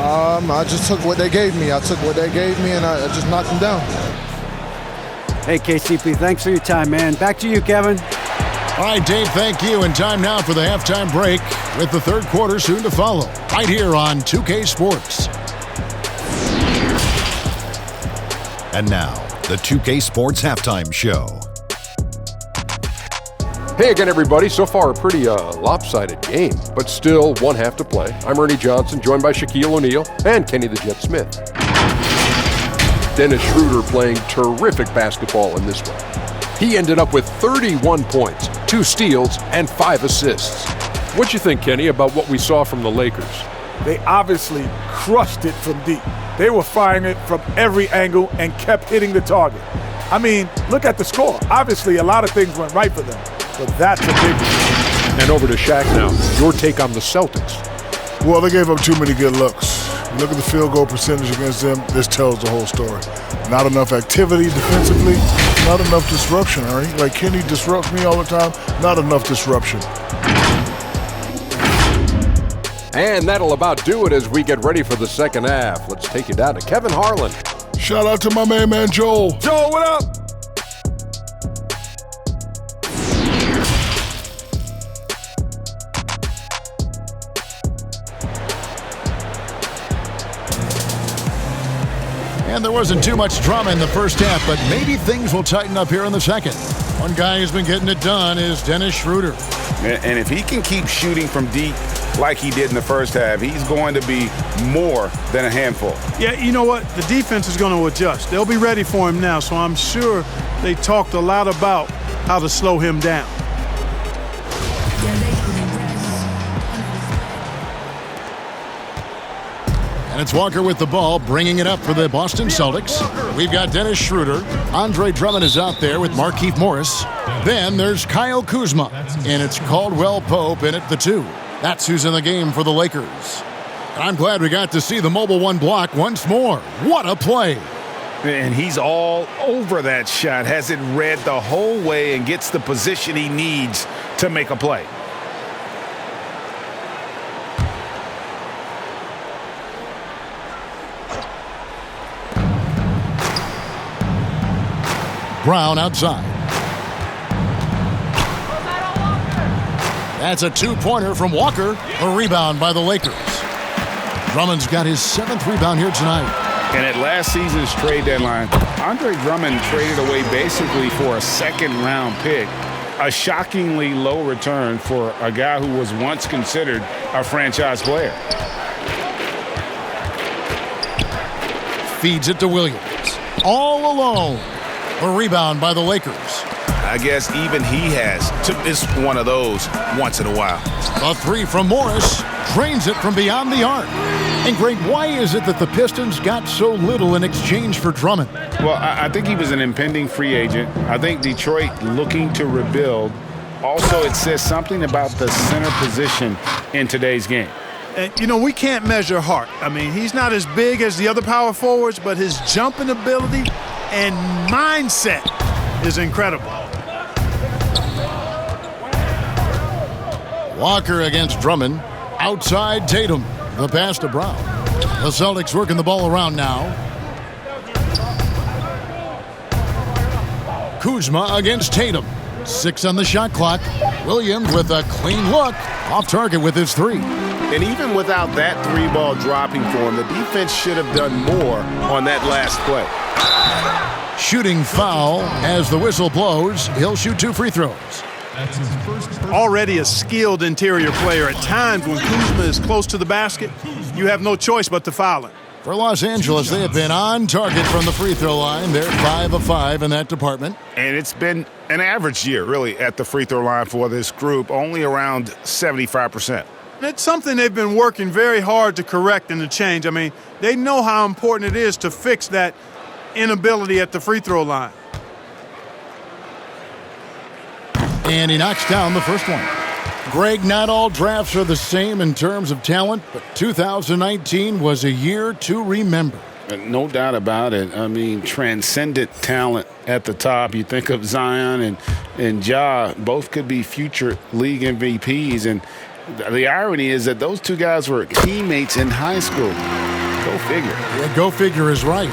I just took what they gave me. I took what they gave me, and I just knocked them down. Hey, KCP, thanks for your time, man. Back to you, Kevin. All right, Dave, thank you. And time now for the halftime break with the third quarter soon to follow. Right here on 2K Sports. And now, the 2K Sports Halftime Show. Hey again, everybody. So far, a pretty lopsided game, but still one half to play. I'm Ernie Johnson, joined by Shaquille O'Neal and Kenny the Jet Smith. Dennis Schroeder playing terrific basketball in this one. He ended up with 31 points, 2 steals, and 5 assists. What you think, Kenny, about what we saw from the Lakers? They obviously crushed it from deep. They were firing it from every angle and kept hitting the target. I mean, look at the score. Obviously, a lot of things went right for them, but that's a big one. And over to Shaq now. Your take on the Celtics. Well, they gave up too many good looks. Look at the field goal percentage against them. This tells the whole story. Not enough activity defensively, not enough disruption, Ernie. Like Kenny disrupts me all the time, not enough disruption. And that'll about do it as we get ready for the second half. Let's take you down to Kevin Harlan. Shout out to my main man, Joel. Joel, what up? And there wasn't too much drama in the first half, but maybe things will tighten up here in the second. One guy who's been getting it done is Dennis Schroeder. And if he can keep shooting from deep like he did in the first half, he's going to be more than a handful. Yeah, you know what? The defense is going to adjust. They'll be ready for him now, so I'm sure they talked a lot about how to slow him down. And it's Walker with the ball, bringing it up for the Boston Celtics. We've got Dennis Schroeder. Andre Drummond is out there with Markieff Morris. Then there's Kyle Kuzma, and it's Caldwell Pope in at the 2. That's who's in the game for the Lakers. And I'm glad we got to see the mobile 1 block once more. What a play. And he's all over that shot, has it read the whole way and gets the position he needs to make a play. Brown outside. That's a 2-pointer from Walker. A rebound by the Lakers. Drummond's got his 7th rebound here tonight. And at last season's trade deadline, Andre Drummond traded away basically for a second-round pick. A shockingly low return for a guy who was once considered a franchise player. Feeds it to Williams. All alone. A rebound by the Lakers. I guess even he has to miss one of those once in a while. A 3 from Morris. Drains it from beyond the arc. And Greg, why is it that the Pistons got so little in exchange for Drummond? Well, I think he was an impending free agent. I think Detroit looking to rebuild. Also, it says something about the center position in today's game. And, you know, we can't measure heart. I mean, he's not as big as the other power forwards, but his jumping ability and mindset is incredible. Walker against Drummond. Outside Tatum. The pass to Brown. The Celtics working the ball around now. Kuzma against Tatum. 6 on the shot clock. Williams with a clean look. Off target with his 3. And even without that 3-ball dropping for him, the defense should have done more on that last play. Shooting foul as the whistle blows. He'll shoot 2 free throws. Already a skilled interior player. At times when Kuzma is close to the basket, you have no choice but to foul him. For Los Angeles, they have been on target from the free throw line. They're 5 of 5 in that department. And it's been an average year, really, at the free throw line for this group, only around 75%. It's something they've been working very hard to correct and to change. I mean, they know how important it is to fix that inability at the free throw line. And he knocks down the first one. Greg, not all drafts are the same in terms of talent, but 2019 was a year to remember. No doubt about it. I mean, transcendent talent at the top. You think of Zion and Ja, both could be future league MVPs. And the irony is that those two guys were teammates in high school. Go figure. Yeah, go figure is right.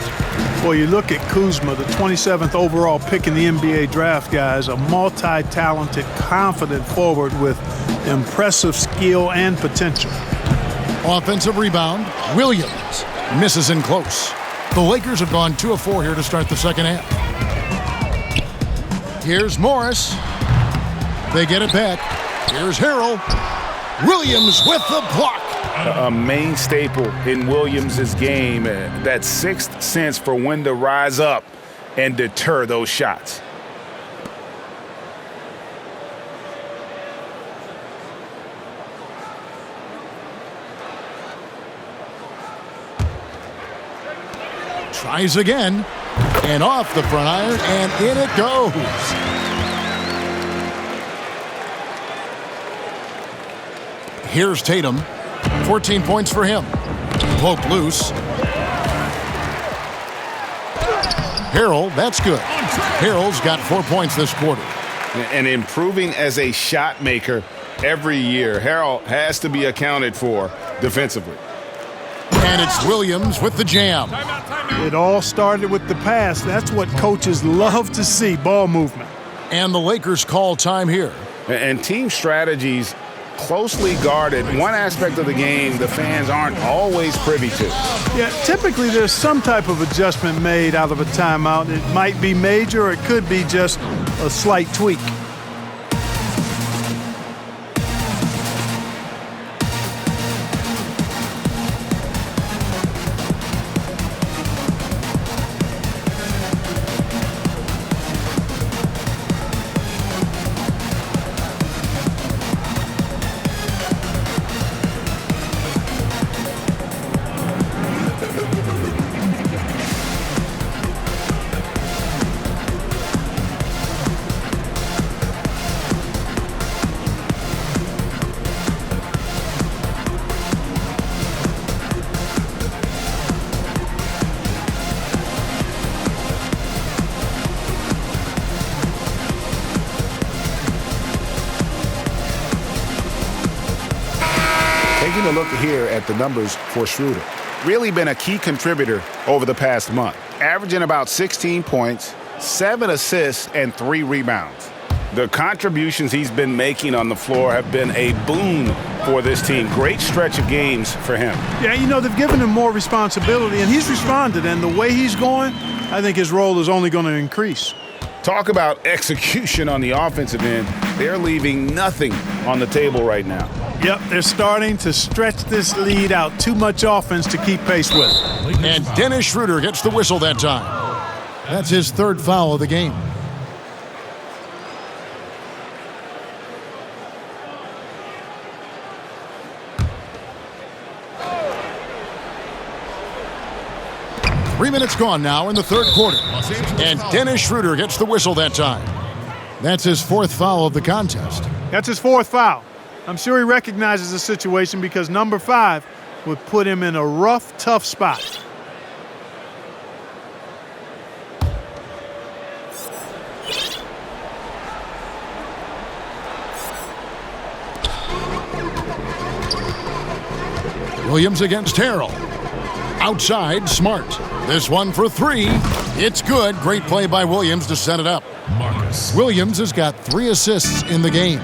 Well, you look at Kuzma, the 27th overall pick in the NBA draft, guys, a multi-talented, confident forward with impressive skill and potential. Offensive rebound. Williams misses in close. The Lakers have gone 2 of 4 here to start the second half. Here's Morris. They get it back. Here's Harrell. Williams with the block. A main staple in Williams' game, that sixth sense for when to rise up and deter those shots. Tries again, and off the front iron, and in it goes. Here's Tatum. 14 points for him. Pope loose. Harrell, that's good. Harrell's got 4 points this quarter. And improving as a shot maker every year. Harrell has to be accounted for defensively. And it's Williams with the jam. It all started with the pass. That's what coaches love to see, ball movement. And the Lakers call time here. And team strategies closely guarded. One aspect of the game the fans aren't always privy to. Yeah, typically there's some type of adjustment made out of a timeout. It might be major or it could be just a slight tweak. taking a look here at the numbers for Schroeder. Really been a key contributor over the past month, averaging about 16 points, 7 assists, and 3 rebounds. The contributions he's been making on the floor have been a boon for this team. Great stretch of games for him. Yeah, you know, they've given him more responsibility, and he's responded. And the way he's going, I think his role is only going to increase. Talk about execution on the offensive end. They're leaving nothing on the table right now. Yep, they're starting to stretch this lead out. Too much offense to keep pace with. And Dennis Schroeder gets the whistle that time. That's his 3rd foul of the game. Three minutes gone now in the 3rd quarter. And Dennis Schroeder gets the whistle that time. That's his 4th foul of the contest. That's his 4th foul. I'm sure he recognizes the situation because number 5 would put him in a rough, tough spot. Williams against Harrell. Outside, Smart. This one for 3. It's good. Great play by Williams to set it up. Williams has got 3 assists in the game.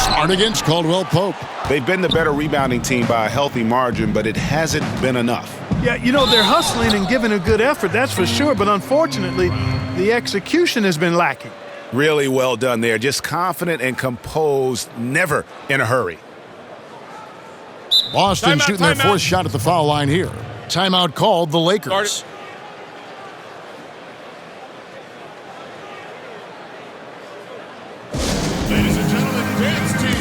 Smart against Caldwell Pope. They've been the better rebounding team by a healthy margin, but it hasn't been enough. Yeah, you know, they're hustling and giving a good effort, that's for sure. But unfortunately, the execution has been lacking. Really well done there. Just confident and composed, never in a hurry. Boston shooting their 4th shot at the foul line here. Timeout called the Lakers. Ladies and gentlemen, dance team.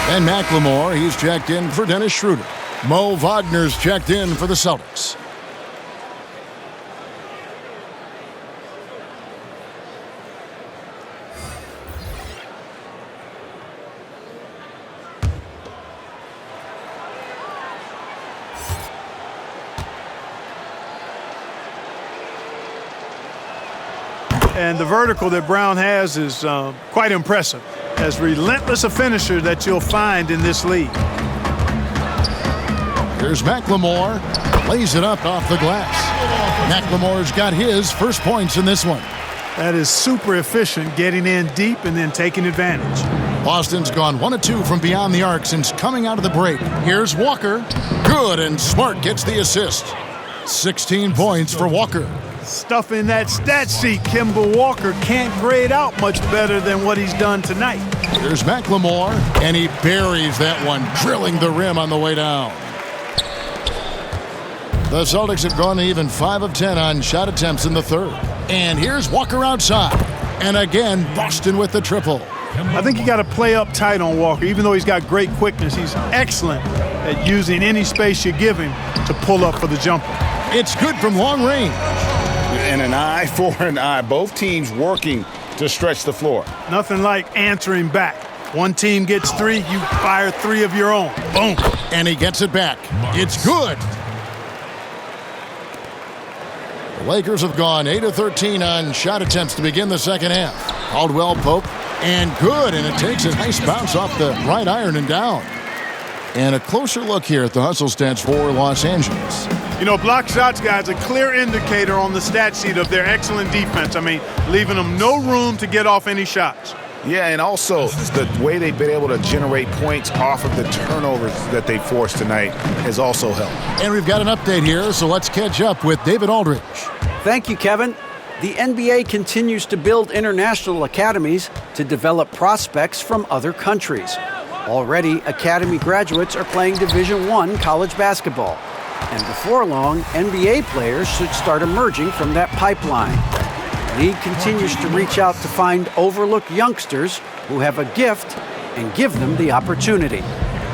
And McLemore, he's checked in for Dennis Schroeder. Mo Wagner's checked in for the Celtics. And the vertical that Brown has is quite impressive. As relentless a finisher that you'll find in this league. Here's McLemore. Lays it up off the glass. McLemore's got his first points in this one. That is super efficient, getting in deep and then taking advantage. Boston's gone 1 of 2 from beyond the arc since coming out of the break. Here's Walker. Good, and Smart gets the assist. 16 points for Walker. Stuff in that stat sheet, Kemba Walker can't grade out much better than what he's done tonight. Here's McLemore, and he buries that one, drilling the rim on the way down. The Celtics have gone even 5 of 10 on shot attempts in the 3rd. And here's Walker outside. And again, Boston with the triple. I think you got to play up tight on Walker. Even though he's got great quickness, he's excellent at using any space you give him to pull up for the jumper. It's good from long range. And an eye for an eye. Both teams working to stretch the floor. Nothing like answering back. One team gets 3, you fire 3 of your own. Boom. And he gets it back. It's good. The Lakers have gone 8 of 13 on shot attempts to begin the second half. Caldwell Pope, and good. And it takes a nice bounce off the right iron and down. And a closer look here at the hustle stats for Los Angeles. You know, block shots, guys, a clear indicator on the stat sheet of their excellent defense. I mean, leaving them no room to get off any shots. Yeah, and also the way they've been able to generate points off of the turnovers that they forced tonight has also helped. And we've got an update here, so let's catch up with David Aldridge. Thank you, Kevin. The NBA continues to build international academies to develop prospects from other countries. Already, academy graduates are playing Division I college basketball. And before long, NBA players should start emerging from that pipeline. The league continues to reach out to find overlooked youngsters who have a gift and give them the opportunity.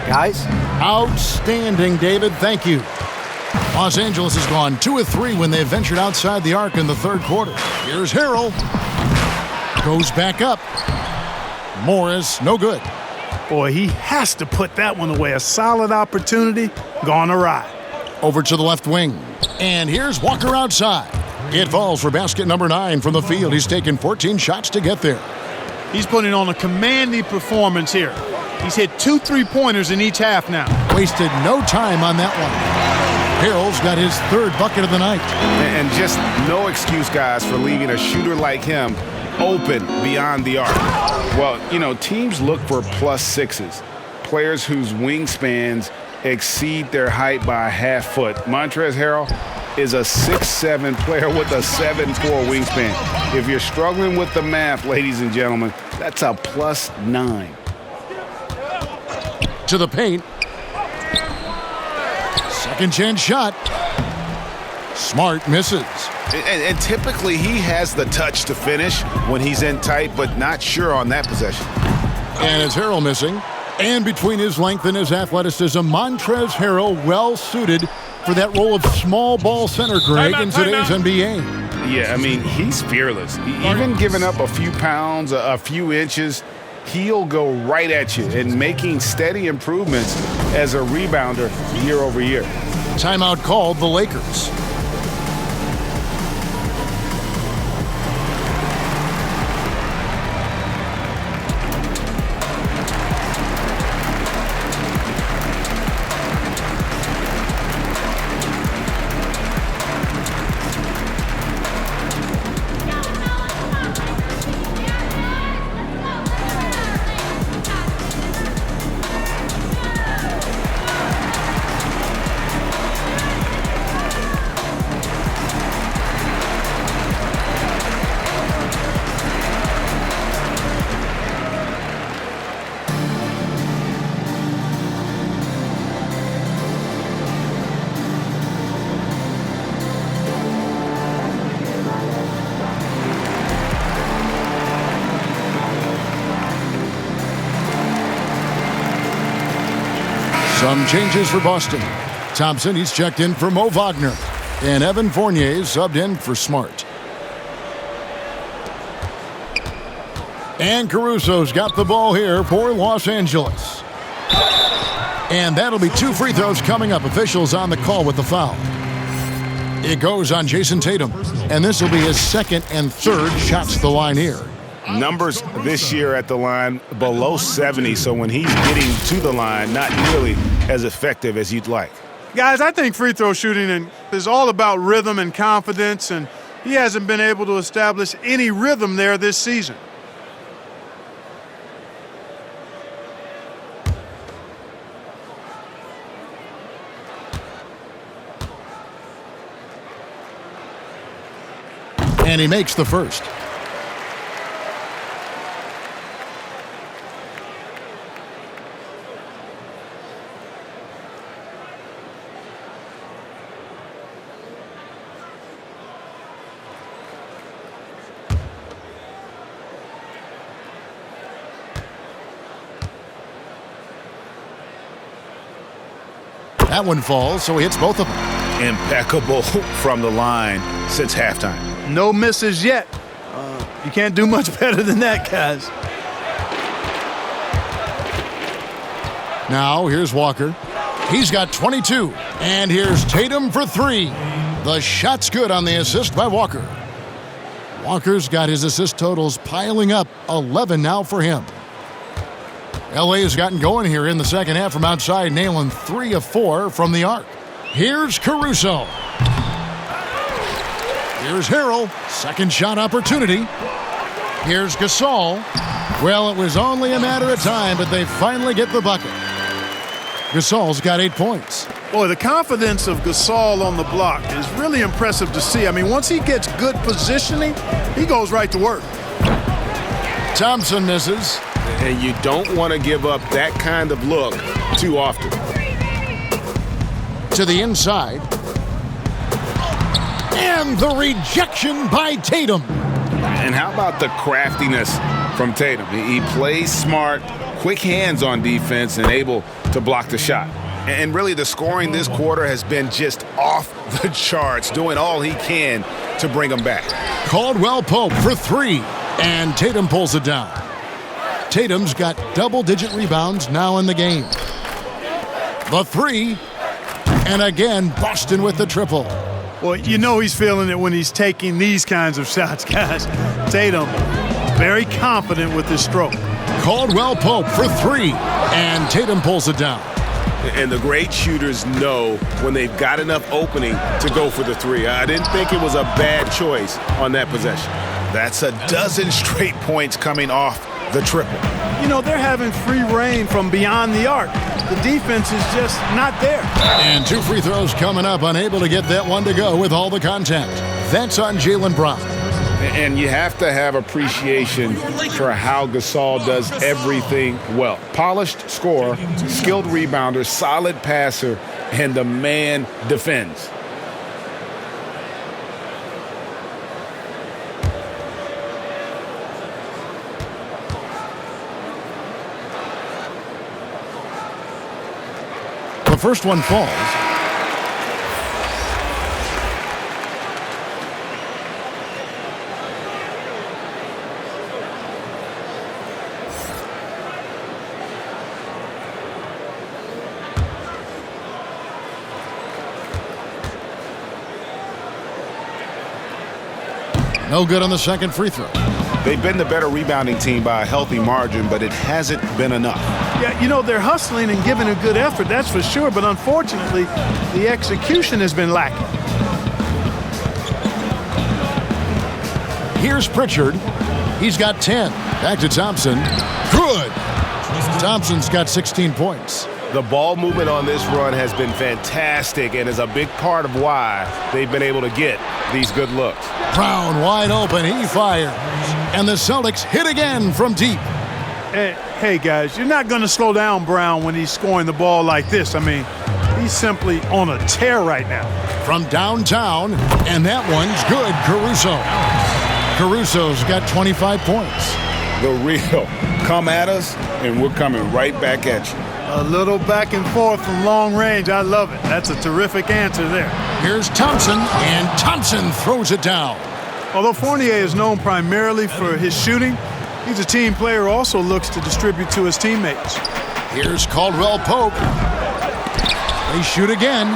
Guys? Outstanding, David. Thank you. Los Angeles has gone 2 of 3 when they ventured outside the arc in the third quarter. Here's Harrell. Goes back up. Morris, no good. Boy, he has to put that one away. A solid opportunity, gone awry. Over to the left wing. And here's Walker outside. It falls for basket number 9 from the field. He's taken 14 shots to get there. He's putting on a commanding performance here. He's hit 2 3-pointers in each half now. Wasted no time on that one. Harrell's got his 3rd bucket of the night. And just no excuse, guys, for leaving a shooter like him open beyond the arc. Well, you know, teams look for +6s, players whose wingspans exceed their height by a half foot. Montrezl Harrell is a 6'7" player with a 7'4" wingspan. If you're struggling with the math, ladies and gentlemen, that's a +9. To the paint. Second chance shot. Smart misses. And typically he has the touch to finish when he's in tight, but not sure on that possession. And it's Harrell missing. And between his length and his athleticism, Montrezl Harrell well suited for that role of small ball center, Greg, in today's NBA. Yeah, I mean, he's fearless. Even giving up a few pounds, a few inches, he'll go right at you and making steady improvements as a rebounder year over year. Timeout called the Lakers. Some changes for Boston. Thompson, he's checked in for Mo Wagner. And Evan Fournier subbed in for Smart. And Caruso's got the ball here for Los Angeles. And that'll be 2 free throws coming up. Officials on the call with the foul. It goes on Jason Tatum. And this will be his 2nd and 3rd shots to the line here. Numbers this year at the line below 70, so when he's getting to the line, not nearly as effective as you'd like. Guys, I think free throw shooting is all about rhythm and confidence, and he hasn't been able to establish any rhythm there this season. And he makes the first. That one falls, so he hits both of them. Impeccable from the line since halftime. No misses yet. You can't do much better than that, guys. Now, here's Walker. He's got 22. And here's Tatum for 3. The shot's good on the assist by Walker. Walker's got his assist totals piling up. 11 now for him. LA has gotten going here in the second half from outside, nailing 3 of 4 from the arc. Here's Caruso. Here's Harrell. Second shot opportunity. Here's Gasol. Well, it was only a matter of time, but they finally get the bucket. Gasol's got 8 points. Boy, the confidence of Gasol on the block is really impressive to see. I mean, once he gets good positioning, he goes right to work. Thompson misses. And you don't want to give up that kind of look too often. To the inside. And the rejection by Tatum. And how about the craftiness from Tatum? He plays smart, quick hands on defense, and able to block the shot. And really, the scoring this quarter has been just off the charts, doing all he can to bring them back. Caldwell Pope for 3, and Tatum pulls it down. Tatum's got double-digit rebounds now in the game. The 3, and again, Boston with the triple. Well, you know he's feeling it when he's taking these kinds of shots, guys. Tatum, very confident with his stroke. Caldwell Pope for 3, and Tatum pulls it down. And the great shooters know when they've got enough opening to go for the 3. I didn't think it was a bad choice on that possession. That's a dozen straight points coming off the triple. You know, they're having free reign from beyond the arc. The defense is just not there. And 2 free throws coming up, unable to get that one to go with all the contact. That's on Jaylen Brown. And you have to have appreciation for how Gasol does everything well. Polished scorer, skilled rebounder, solid passer, and the man defends. The first one falls. No good on the second free throw. They've been the better rebounding team by a healthy margin, but it hasn't been enough. Yeah, you know, they're hustling and giving a good effort, that's for sure, but unfortunately, the execution has been lacking. Here's Pritchard. He's got 10. Back to Thompson. Good. Thompson's got 16 points. The ball movement on this run has been fantastic and is a big part of why they've been able to get these good looks. Brown wide open. He fires. And the Celtics hit again from deep. Hey, guys, you're not going to slow down Brown when he's scoring the ball like this. I mean, he's simply on a tear right now. From downtown, and that one's good. Caruso's got 25 points. The real come at us, and we're coming right back at you. A little back and forth from long range. I love it. That's a terrific answer there. Here's Thompson, and Thompson throws it down. Although Fournier is known primarily for his shooting, he's a team player who also looks to distribute to his teammates. Here's Caldwell Pope. They shoot again,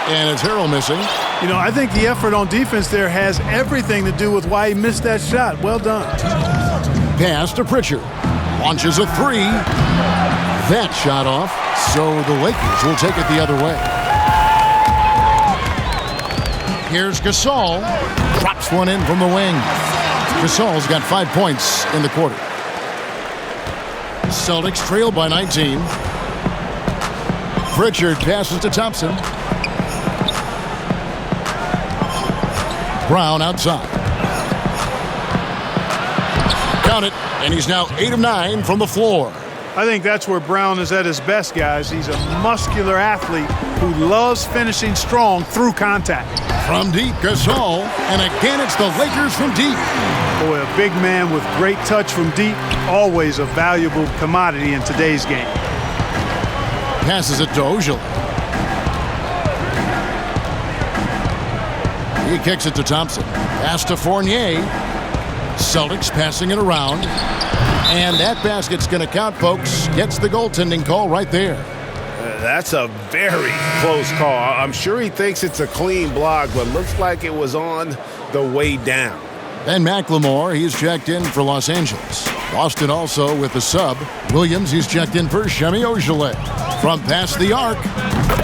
and it's Harrell missing. You know, I think the effort on defense there has everything to do with why he missed that shot. Well done. Pass to Pritchard. Launches a 3. That shot off, so the Lakers will take it the other way. Here's Gasol. Drops one in from the wing. Gasol's got 5 points in the quarter. Celtics trail by 19. Pritchard passes to Thompson. Brown outside. Count it, and he's now 8 of 9 from the floor. I think that's where Brown is at his best, guys. He's a muscular athlete who loves finishing strong through contact. From deep, Gasol, and again it's the Lakers from deep. Boy, a big man with great touch from deep, always a valuable commodity in today's game. Passes it to Ojale. He kicks it to Thompson. Pass to Fournier. Celtics passing it around. And that basket's going to count, folks. Gets the goaltending call right there. That's a very close call. I'm sure he thinks it's a clean block, but looks like it was on the way down. Ben McLemore, he's checked in for Los Angeles. Boston also with the sub. Williams, he's checked in for Semi Ojale. From past the arc,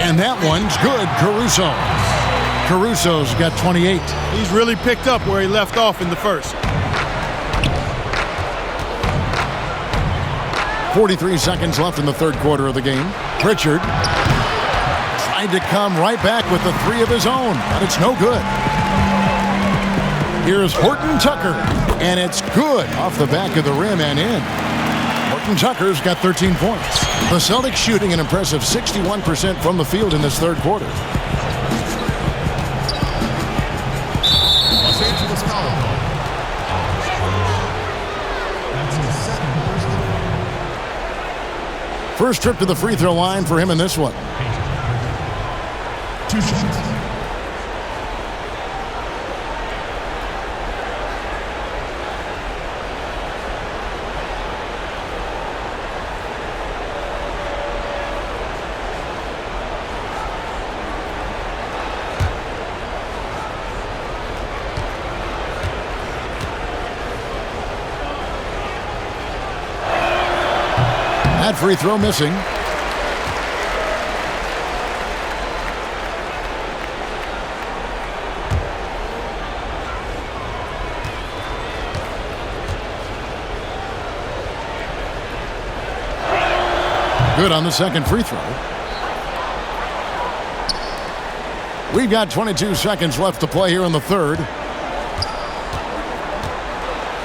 and that one's good. Caruso's got 28. He's really picked up where he left off in the first. 43 seconds left in the third quarter of the game. Pritchard tried to come right back with the three of his own, but it's no good. Here's Horton Tucker, and it's good off the back of the rim and in. Horton Tucker's got 13 points. The Celtics shooting an impressive 61% from the field in this third quarter. Los Angeles foul. First trip to the free throw line for him in this one. 2 shots. That free throw missing. Good on the second free throw. We've got 22 seconds left to play here in the third.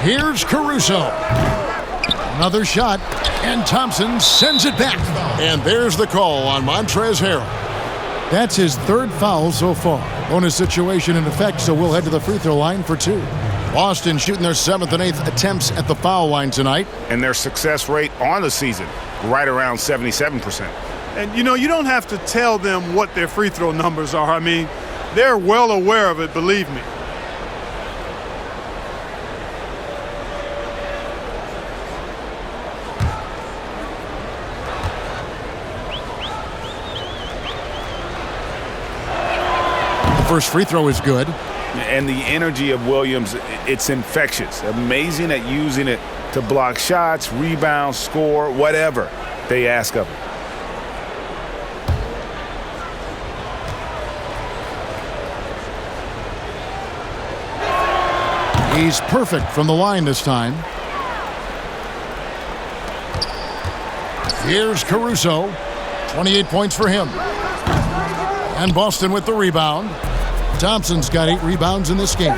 Here's Caruso. Another shot, and Thompson sends it back. And there's the call on Montrezl Harrell. That's his third foul so far. Bonus situation in effect, so we'll head to the free throw line for 2. Boston shooting their 7th and 8th attempts at the foul line tonight. And their success rate on the season, right around 77%. And, you know, you don't have to tell them what their free throw numbers are. I mean, they're well aware of it, believe me. First free throw is good. And the energy of Williams, it's infectious. Amazing at using it to block shots, rebound, score, whatever they ask of him. He's perfect from the line this time. Here's Caruso. 28 points for him. And Boston with the rebound. Thompson's got 8 rebounds in this game.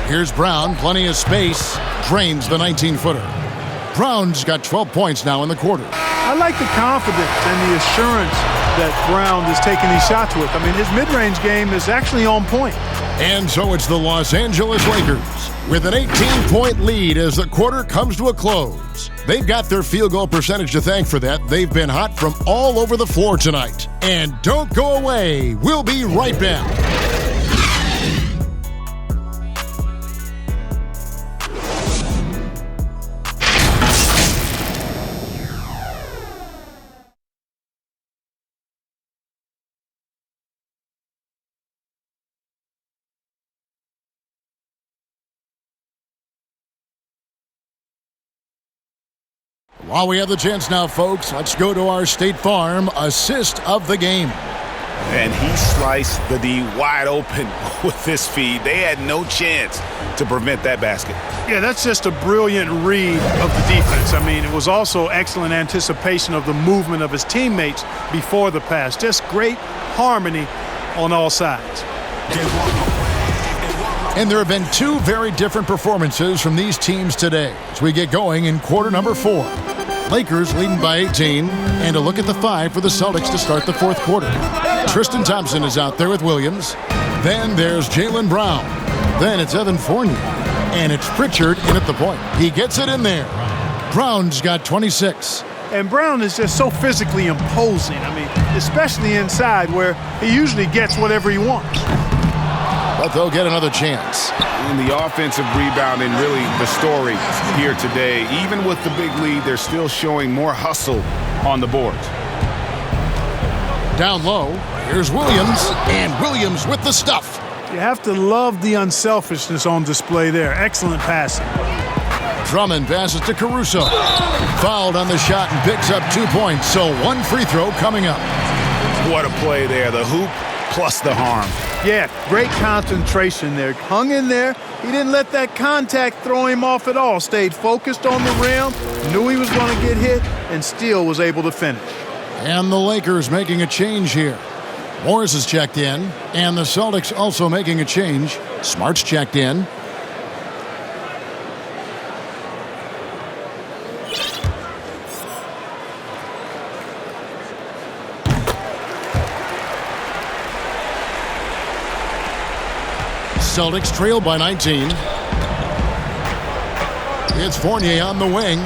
Here's Brown, plenty of space, drains the 19-footer. Brown's got 12 points now in the quarter. I like the confidence and the assurance that Brown is taking these shots with. I mean, his mid-range game is actually on point. And so it's the Los Angeles Lakers with an 18-point lead as the quarter comes to a close. They've got their field goal percentage to thank for that. They've been hot from all over the floor tonight. And don't go away. We'll be right back. While we have the chance now, folks, let's go to our State Farm assist of the game. And he sliced the D wide open with this feed. They had no chance to prevent that basket. Yeah, that's just a brilliant read of the defense. I mean, it was also excellent anticipation of the movement of his teammates before the pass. Just great harmony on all sides. And there have been 2 very different performances from these teams today as we get going in quarter number 4. Lakers leading by 18, and a look at the 5 for the Celtics to start the fourth quarter. Tristan Thompson is out there with Williams. Then there's Jaylen Brown. Then it's Evan Fournier. And it's Pritchard in at the point. He gets it in there. Brown's got 26. And Brown is just so physically imposing. I mean, especially inside where he usually gets whatever he wants. But they'll get another chance. In the offensive rebounding, really the story here today. Even with the big lead, they're still showing more hustle on the boards. Down low, here's Williams, and Williams with the stuff. You have to love the unselfishness on display there. Excellent passing. Drummond passes to Caruso. Fouled on the shot and picks up 2 points, so 1 free throw coming up. What a play there. The hoop plus the harm. Yeah, great concentration there. Hung in there. He didn't let that contact throw him off at all. Stayed focused on the rim, knew he was going to get hit, and still was able to finish. And the Lakers making a change here. Morris is checked in, and the Celtics also making a change. Smart's checked in. Celtics trail by 19. It's Fournier on the wing.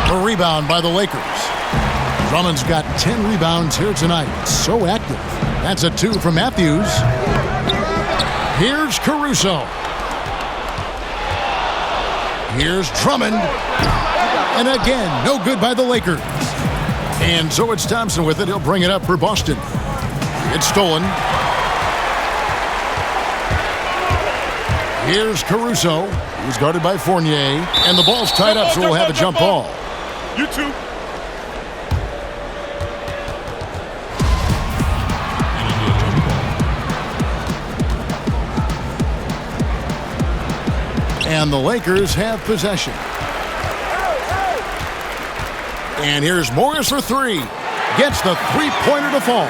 The rebound by the Lakers. Drummond's got 10 rebounds here tonight. So active. That's a 2 from Matthews. Here's Caruso. Here's Drummond. And again, no good by the Lakers. And so it's Thompson with it. He'll bring it up for Boston. It's stolen. Here's Caruso. He's guarded by Fournier. And the ball's tied up, so we'll have a jump ball. You too. And the Lakers have possession. And here's Morris for 3. Gets the three-pointer to fall.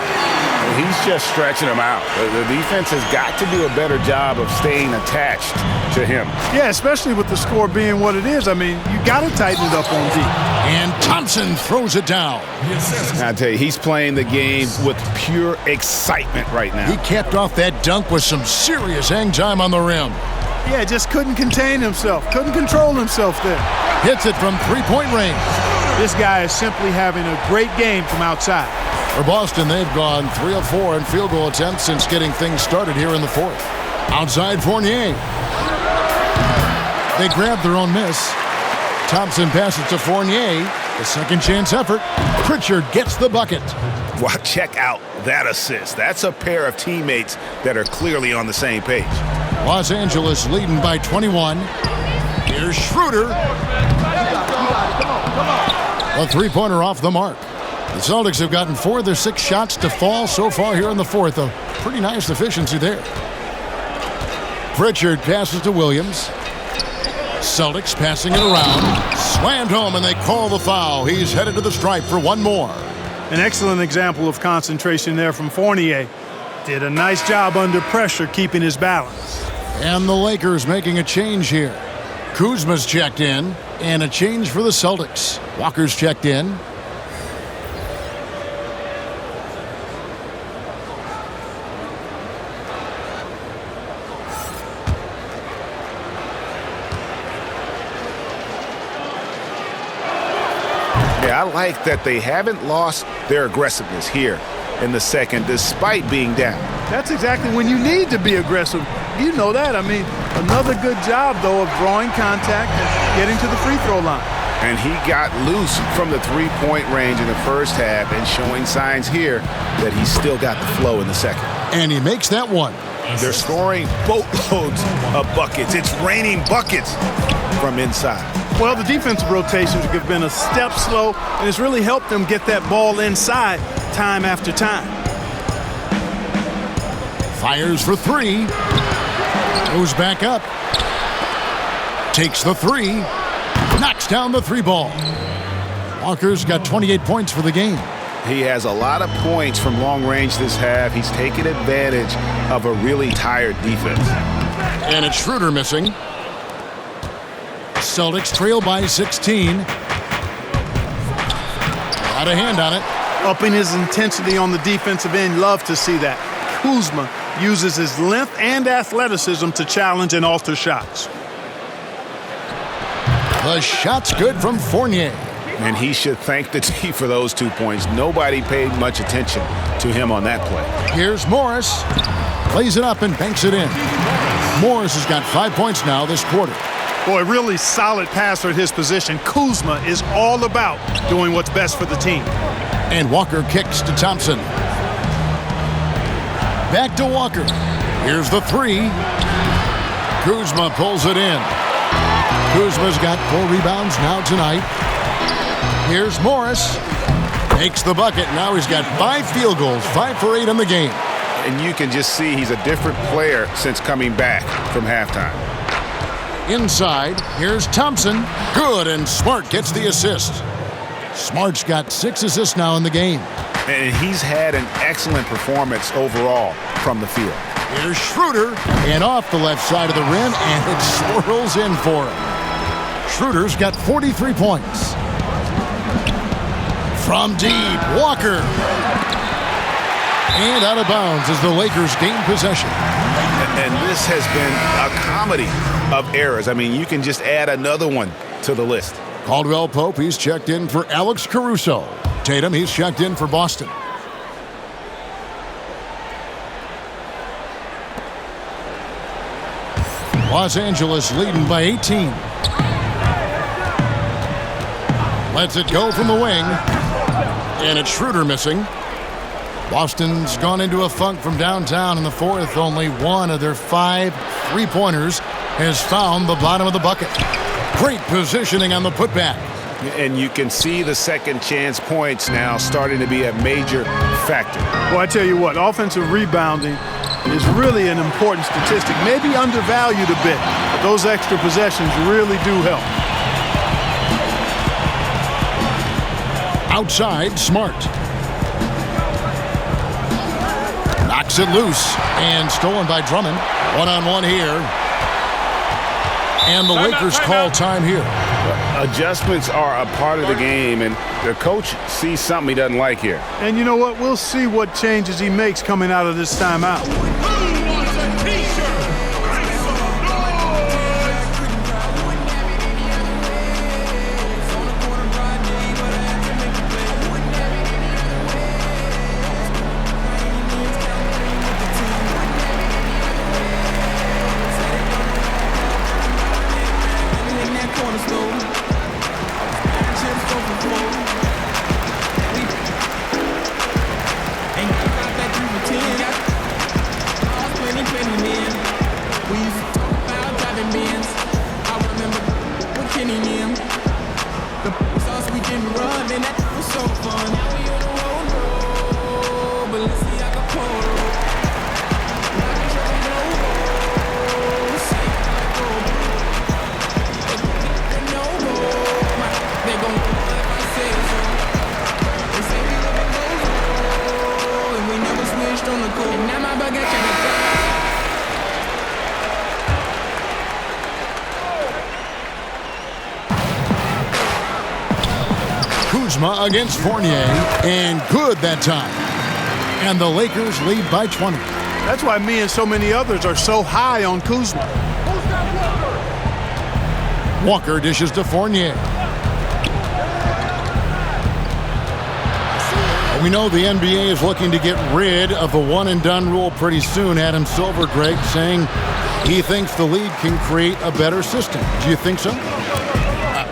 He's just stretching him out. The defense has got to do a better job of staying attached to him. Yeah, especially with the score being what it is. I mean, you got to tighten it up on D. And Thompson throws it down. I tell you, he's playing the game with pure excitement right now. He capped off that dunk with some serious hang time on the rim. Yeah, just couldn't contain himself. Couldn't control himself there. Hits it from three-point range. This guy is simply having a great game from outside. For Boston, they've gone 3 of 4 in field goal attempts since getting things started here in the fourth. Outside Fournier. They grab their own miss. Thompson passes to Fournier. The second chance effort. Pritchard gets the bucket. Well, check out that assist. That's a pair of teammates that are clearly on the same page. Los Angeles leading by 21. Here's Schroeder. A three-pointer off the mark. The Celtics have gotten 4 of their 6 shots to fall so far here in the fourth. A pretty nice efficiency there. Pritchard passes to Williams. Celtics passing it around. Slammed home, and they call the foul. He's headed to the stripe for one more. An excellent example of concentration there from Fournier. Did a nice job under pressure keeping his balance. And the Lakers making a change here. Kuzma's checked in, and a change for the Celtics. Walker's checked in. Yeah, I like that they haven't lost their aggressiveness here in the second, despite being down. That's exactly when you need to be aggressive. You know that. I mean, another good job, though, of drawing contact and getting to the free throw line. And he got loose from the three-point range in the first half and showing signs here that he's still got the flow in the second. And he makes that one. They're scoring boatloads of buckets. It's raining buckets from inside. Well, the defensive rotations have been a step slow, and it's really helped them get that ball inside time after time. Fires for 3. Goes back up. Takes the 3. Knocks down the 3 ball. Walker's got 28 points for the game. He has a lot of points from long range this half. He's taken advantage of a really tired defense. And it's Schroeder missing. Celtics trail by 16. Got a hand on it. Upping his intensity on the defensive end. Love to see that. Kuzma uses his length and athleticism to challenge and alter shots. The shot's good from Fournier. And he should thank the D for those 2 points. Nobody paid much attention to him on that play. Here's Morris. Plays it up and banks it in. Morris has got 5 points now this quarter. Boy, really solid passer at his position. Kuzma is all about doing what's best for the team. And Walker kicks to Thompson. Back to Walker. Here's the 3. Kuzma pulls it in. Kuzma's got 4 rebounds now tonight. Here's Morris. Makes the bucket. Now he's got 5 field goals, 5 for 8 in the game. And you can just see he's a different player since coming back from halftime. Inside, here's Thompson. Good, and Smart gets the assist. Smart's got 6 assists now in the game. And he's had an excellent performance overall from the field. Here's Schroeder, and off the left side of the rim, and it swirls in for him. Schroeder's got 43 points. From deep, Walker. And out of bounds as the Lakers gain possession. And this has been a comedy of errors. I mean, you can just add another one to the list. Caldwell Pope, he's checked in for Alex Caruso. Tatum, he's checked in for Boston. Los Angeles leading by 18. Lets it go from the wing. And it's Schroeder missing. Boston's gone into a funk from downtown in the fourth. Only one of their 5 3-pointers has found the bottom of the bucket. Great positioning on the putback. And you can see the second chance points now starting to be a major factor. Well, I tell you what, offensive rebounding is really an important statistic. Maybe undervalued a bit, but those extra possessions really do help. Outside, Smart. Knocks it loose and stolen by Drummond. One-on-one here. And the Lakers call time here. Adjustments are a part of the game, and the coach sees something he doesn't like here. And you know what? We'll see what changes he makes coming out of this timeout. Against Fournier, and good that time. And the Lakers lead by 20. That's why me and so many others are so high on Kuzma. Walker dishes to Fournier. We know the NBA is looking to get rid of the one-and-done rule pretty soon. Adam Silver, Greg, saying he thinks the league can create a better system. Do you think so?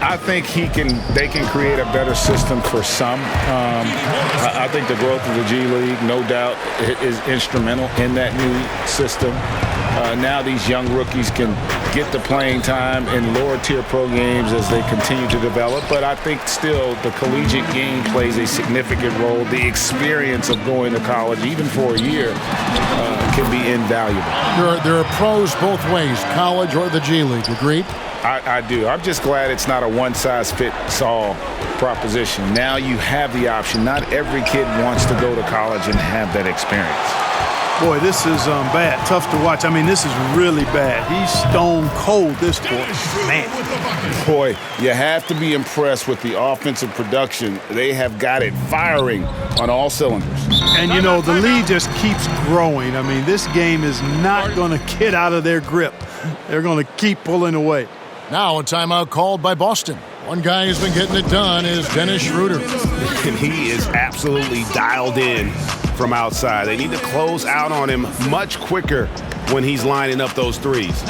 I think they can create a better system for some. I think the growth of the G League, no doubt, is instrumental in that new system. Now these young rookies can get the playing time in lower-tier pro games as they continue to develop. But I think still the collegiate game plays a significant role. The experience of going to college, even for a year, can be invaluable. There are pros both ways, college or the G League. Agreed? I do. I'm just glad it's not a one-size-fits-all proposition. Now you have the option. Not every kid wants to go to college and have that experience. Boy, this is bad. Tough to watch. I mean, this is really bad. He's stone cold, this boy. Man. Boy, you have to be impressed with the offensive production. They have got it firing on all cylinders. And, you know, the lead just keeps growing. I mean, this game is not going to get out of their grip. They're going to keep pulling away. Now a timeout called by Boston. One guy who's been getting it done is Dennis Schroeder. And he is absolutely dialed in from outside. They need to close out on him much quicker when he's lining up those threes.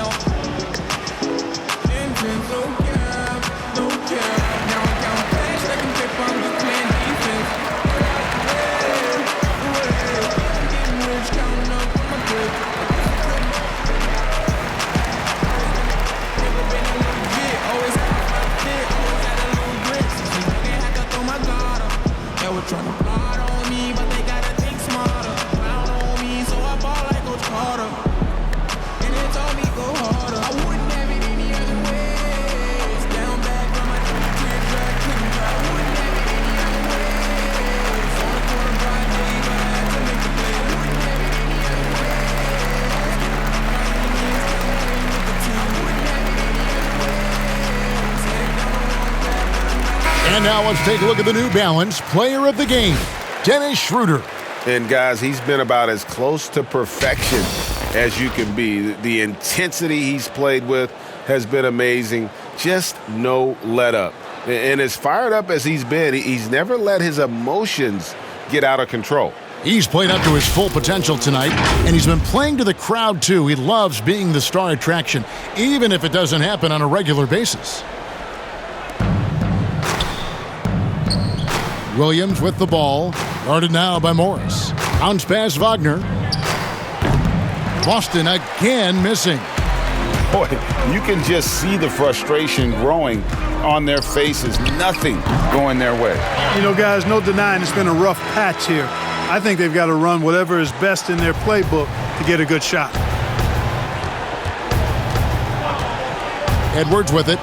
Trying to plot on me, but they gotta think smarter. Clown on me, so I And now let's take a look at the New Balance Player of the Game, Dennis Schroeder. And guys, he's been about as close to perfection as you can be. The intensity he's played with has been amazing. Just no let up. And as fired up as he's been, he's never let his emotions get out of control. He's played up to his full potential tonight, and he's been playing to the crowd, too. He loves being the star attraction, even if it doesn't happen on a regular basis. Williams with the ball, guarded now by Morris. Bounce pass Wagner. Boston again missing. Boy, you can just see the frustration growing on their faces. Nothing going their way. You know, guys, no denying it's been a rough patch here. I think they've got to run whatever is best in their playbook to get a good shot. Edwards with it.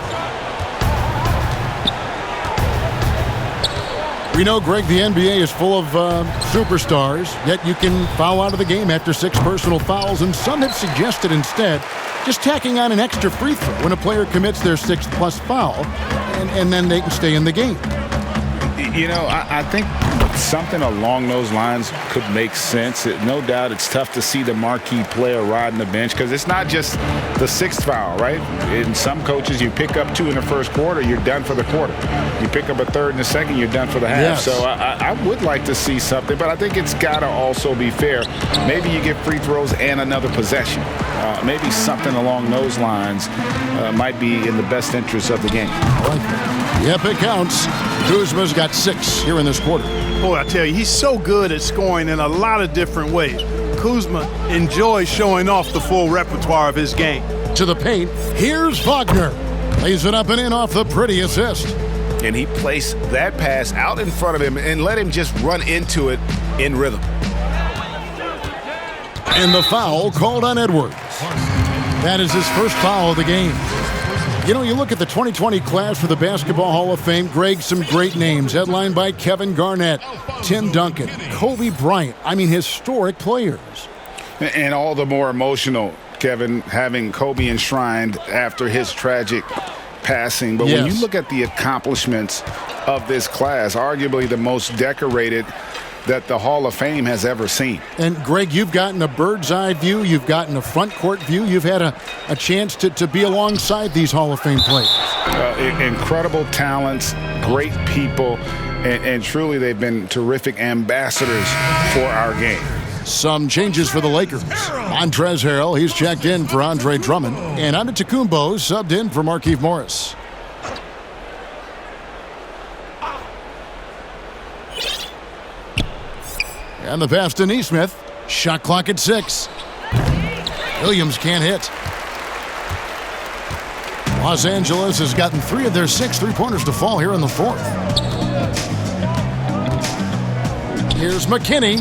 We know, Greg, the NBA is full of superstars, yet you can foul out of the game after 6 personal fouls, and some have suggested instead just tacking on an extra free throw when a player commits their 6th+ foul, and then they can stay in the game. You know, I think something along those lines could make sense. No doubt it's tough to see the marquee player riding the bench because it's not just the 6th foul, right? In some coaches, you pick up 2 in the first quarter, you're done for the quarter. You pick up a 3rd in the second, you're done for the half. Yes. So I would like to see something, but I think it's got to also be fair. Maybe you get free throws and another possession. Maybe something along those lines might be in the best interest of the game. Yep, it counts. Kuzma's got 6 here in this quarter. Boy, I tell you, he's so good at scoring in a lot of different ways. Kuzma enjoys showing off the full repertoire of his game. To the paint, here's Wagner. Lays it up and in off the pretty assist. And he placed that pass out in front of him and let him just run into it in rhythm. And the foul called on Edwards. That is his first foul of the game. You know, you look at the 2020 class for the Basketball Hall of Fame, Greg, some great names, headlined by Kevin Garnett, Tim Duncan, Kobe Bryant. I mean, historic players. And all the more emotional, Kevin, having Kobe enshrined after his tragic passing. But when you look at the accomplishments of this class, arguably the most decorated that the Hall of Fame has ever seen. And, Greg, you've gotten a bird's eye view. You've gotten a front court view. You've had a chance to be alongside these Hall of Fame players. Incredible talents, great people, and truly they've been terrific ambassadors for our game. Some changes for the Lakers. Montrezl Harrell, he's checked in for Andre Drummond. And Antetokounmpo subbed in for Markieff Morris. And the pass to Nesmith. Shot clock at 6. Williams can't hit. Los Angeles has gotten 3 of their 6 3-pointers to fall here in the 4th. Here's McKinney.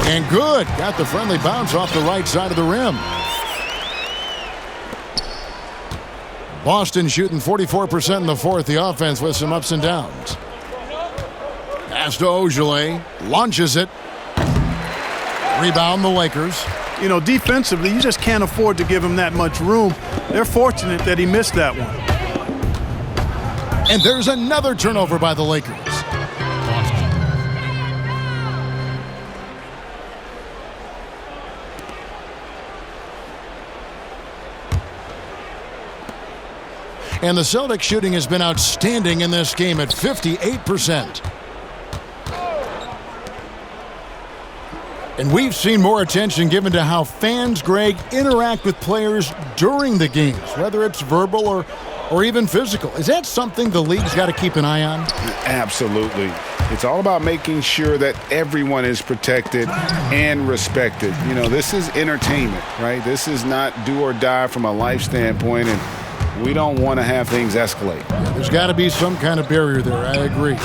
And good. Got the friendly bounce off the right side of the rim. Boston shooting 44% in the 4th. The offense with some ups and downs. Pass to Ojale. Launches it. Rebound the Lakers. You know, defensively, you just can't afford to give him that much room. They're fortunate that he missed that one. And there's another turnover by the Lakers. And the Celtics shooting has been outstanding in this game at 58%. And we've seen more attention given to how fans, Greg, interact with players during the games, whether it's verbal or even physical. Is that something the league's got to keep an eye on? Absolutely. It's all about making sure that everyone is protected and respected. You know, this is entertainment, right? This is not do or die from a life standpoint, and we don't want to have things escalate. Yeah, there's got to be some kind of barrier there. I agree.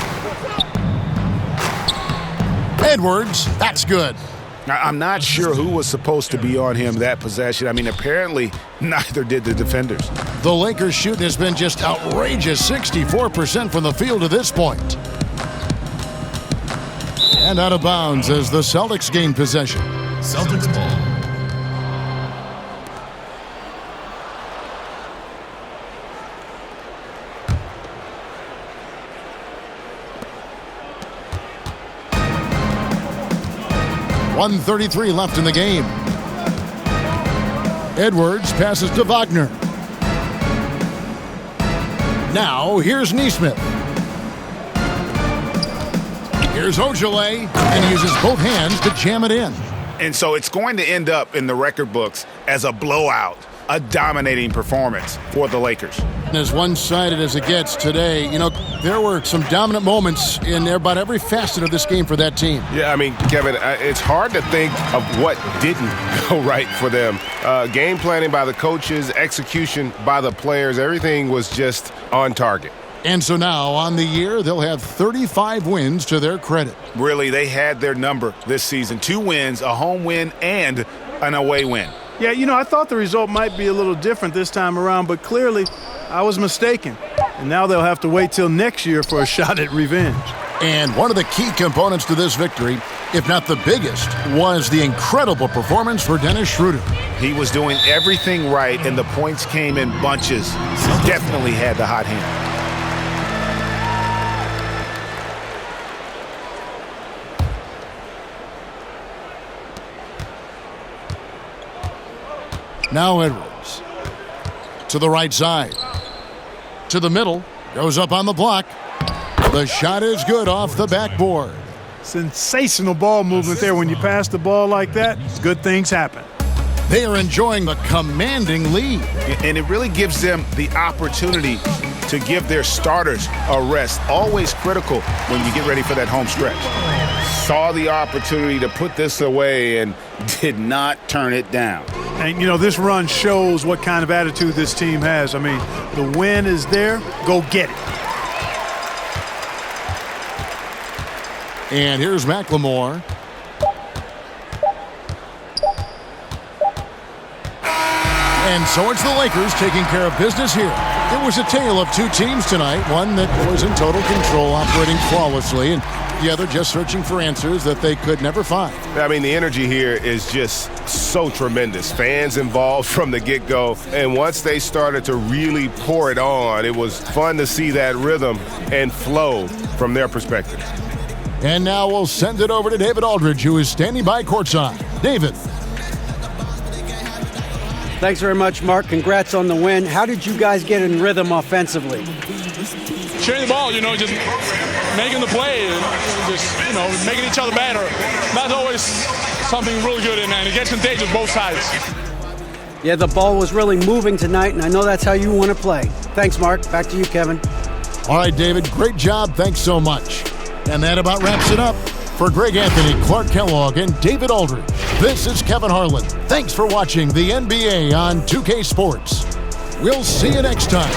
Edwards, that's good. I'm not sure who was supposed to be on him that possession. I mean, apparently neither did the defenders. The Lakers' shooting has been just outrageous, 64% from the field to this point. And out of bounds as the Celtics gain possession. Celtics ball. 1:33 left in the game. Edwards passes to Wagner. Now, here's Neesmith. Here's Ojale, and he uses both hands to jam it in. And so it's going to end up in the record books as a blowout, a dominating performance for the Lakers. As one-sided as it gets today, you know, there were some dominant moments in about every facet of this game for that team. Yeah, I mean, Kevin, it's hard to think of what didn't go right for them. Game planning by the coaches, execution by the players, everything was just on target. And so now, on the year, they'll have 35 wins to their credit. Really, they had their number this season. 2 wins, a home win, and an away win. Yeah, you know, I thought the result might be a little different this time around, but clearly I was mistaken. And now they'll have to wait till next year for a shot at revenge. And one of the key components to this victory, if not the biggest, was the incredible performance for Dennis Schroeder. He was doing everything right, and the points came in bunches. He definitely had the hot hand. Now Edwards. To the right side. To the middle. Goes up on the block. The shot is good off the backboard. Sensational ball movement there. When you pass the ball like that, good things happen. They are enjoying the commanding lead. And it really gives them the opportunity to give their starters a rest. Always critical when you get ready for that home stretch. Saw the opportunity to put this away and did not turn it down. And, you know, this run shows what kind of attitude this team has. I mean, the win is there. Go get it. And here's McLemore. And so it's the Lakers taking care of business here. It was a tale of 2 teams tonight, one that was in total control, operating flawlessly, and the other just searching for answers that they could never find. I mean, the energy here is just so tremendous. Fans involved from the get-go, and once they started to really pour it on, it was fun to see that rhythm and flow from their perspective. And now we'll send it over to David Aldridge, who is standing by courtside. David. Thanks very much, Mark. Congrats on the win. How did you guys get in rhythm offensively? Sharing the ball, you know, just making the play and just, you know, making each other better. That's always something really good, and it gets contagious both sides. Yeah, the ball was really moving tonight, and I know that's how you want to play. Thanks, Mark. Back to you, Kevin. All right, David, great job. Thanks so much. And that about wraps it up. For Greg Anthony, Clark Kellogg, and David Aldridge, this is Kevin Harlan. Thanks for watching the NBA on 2K Sports. We'll see you next time.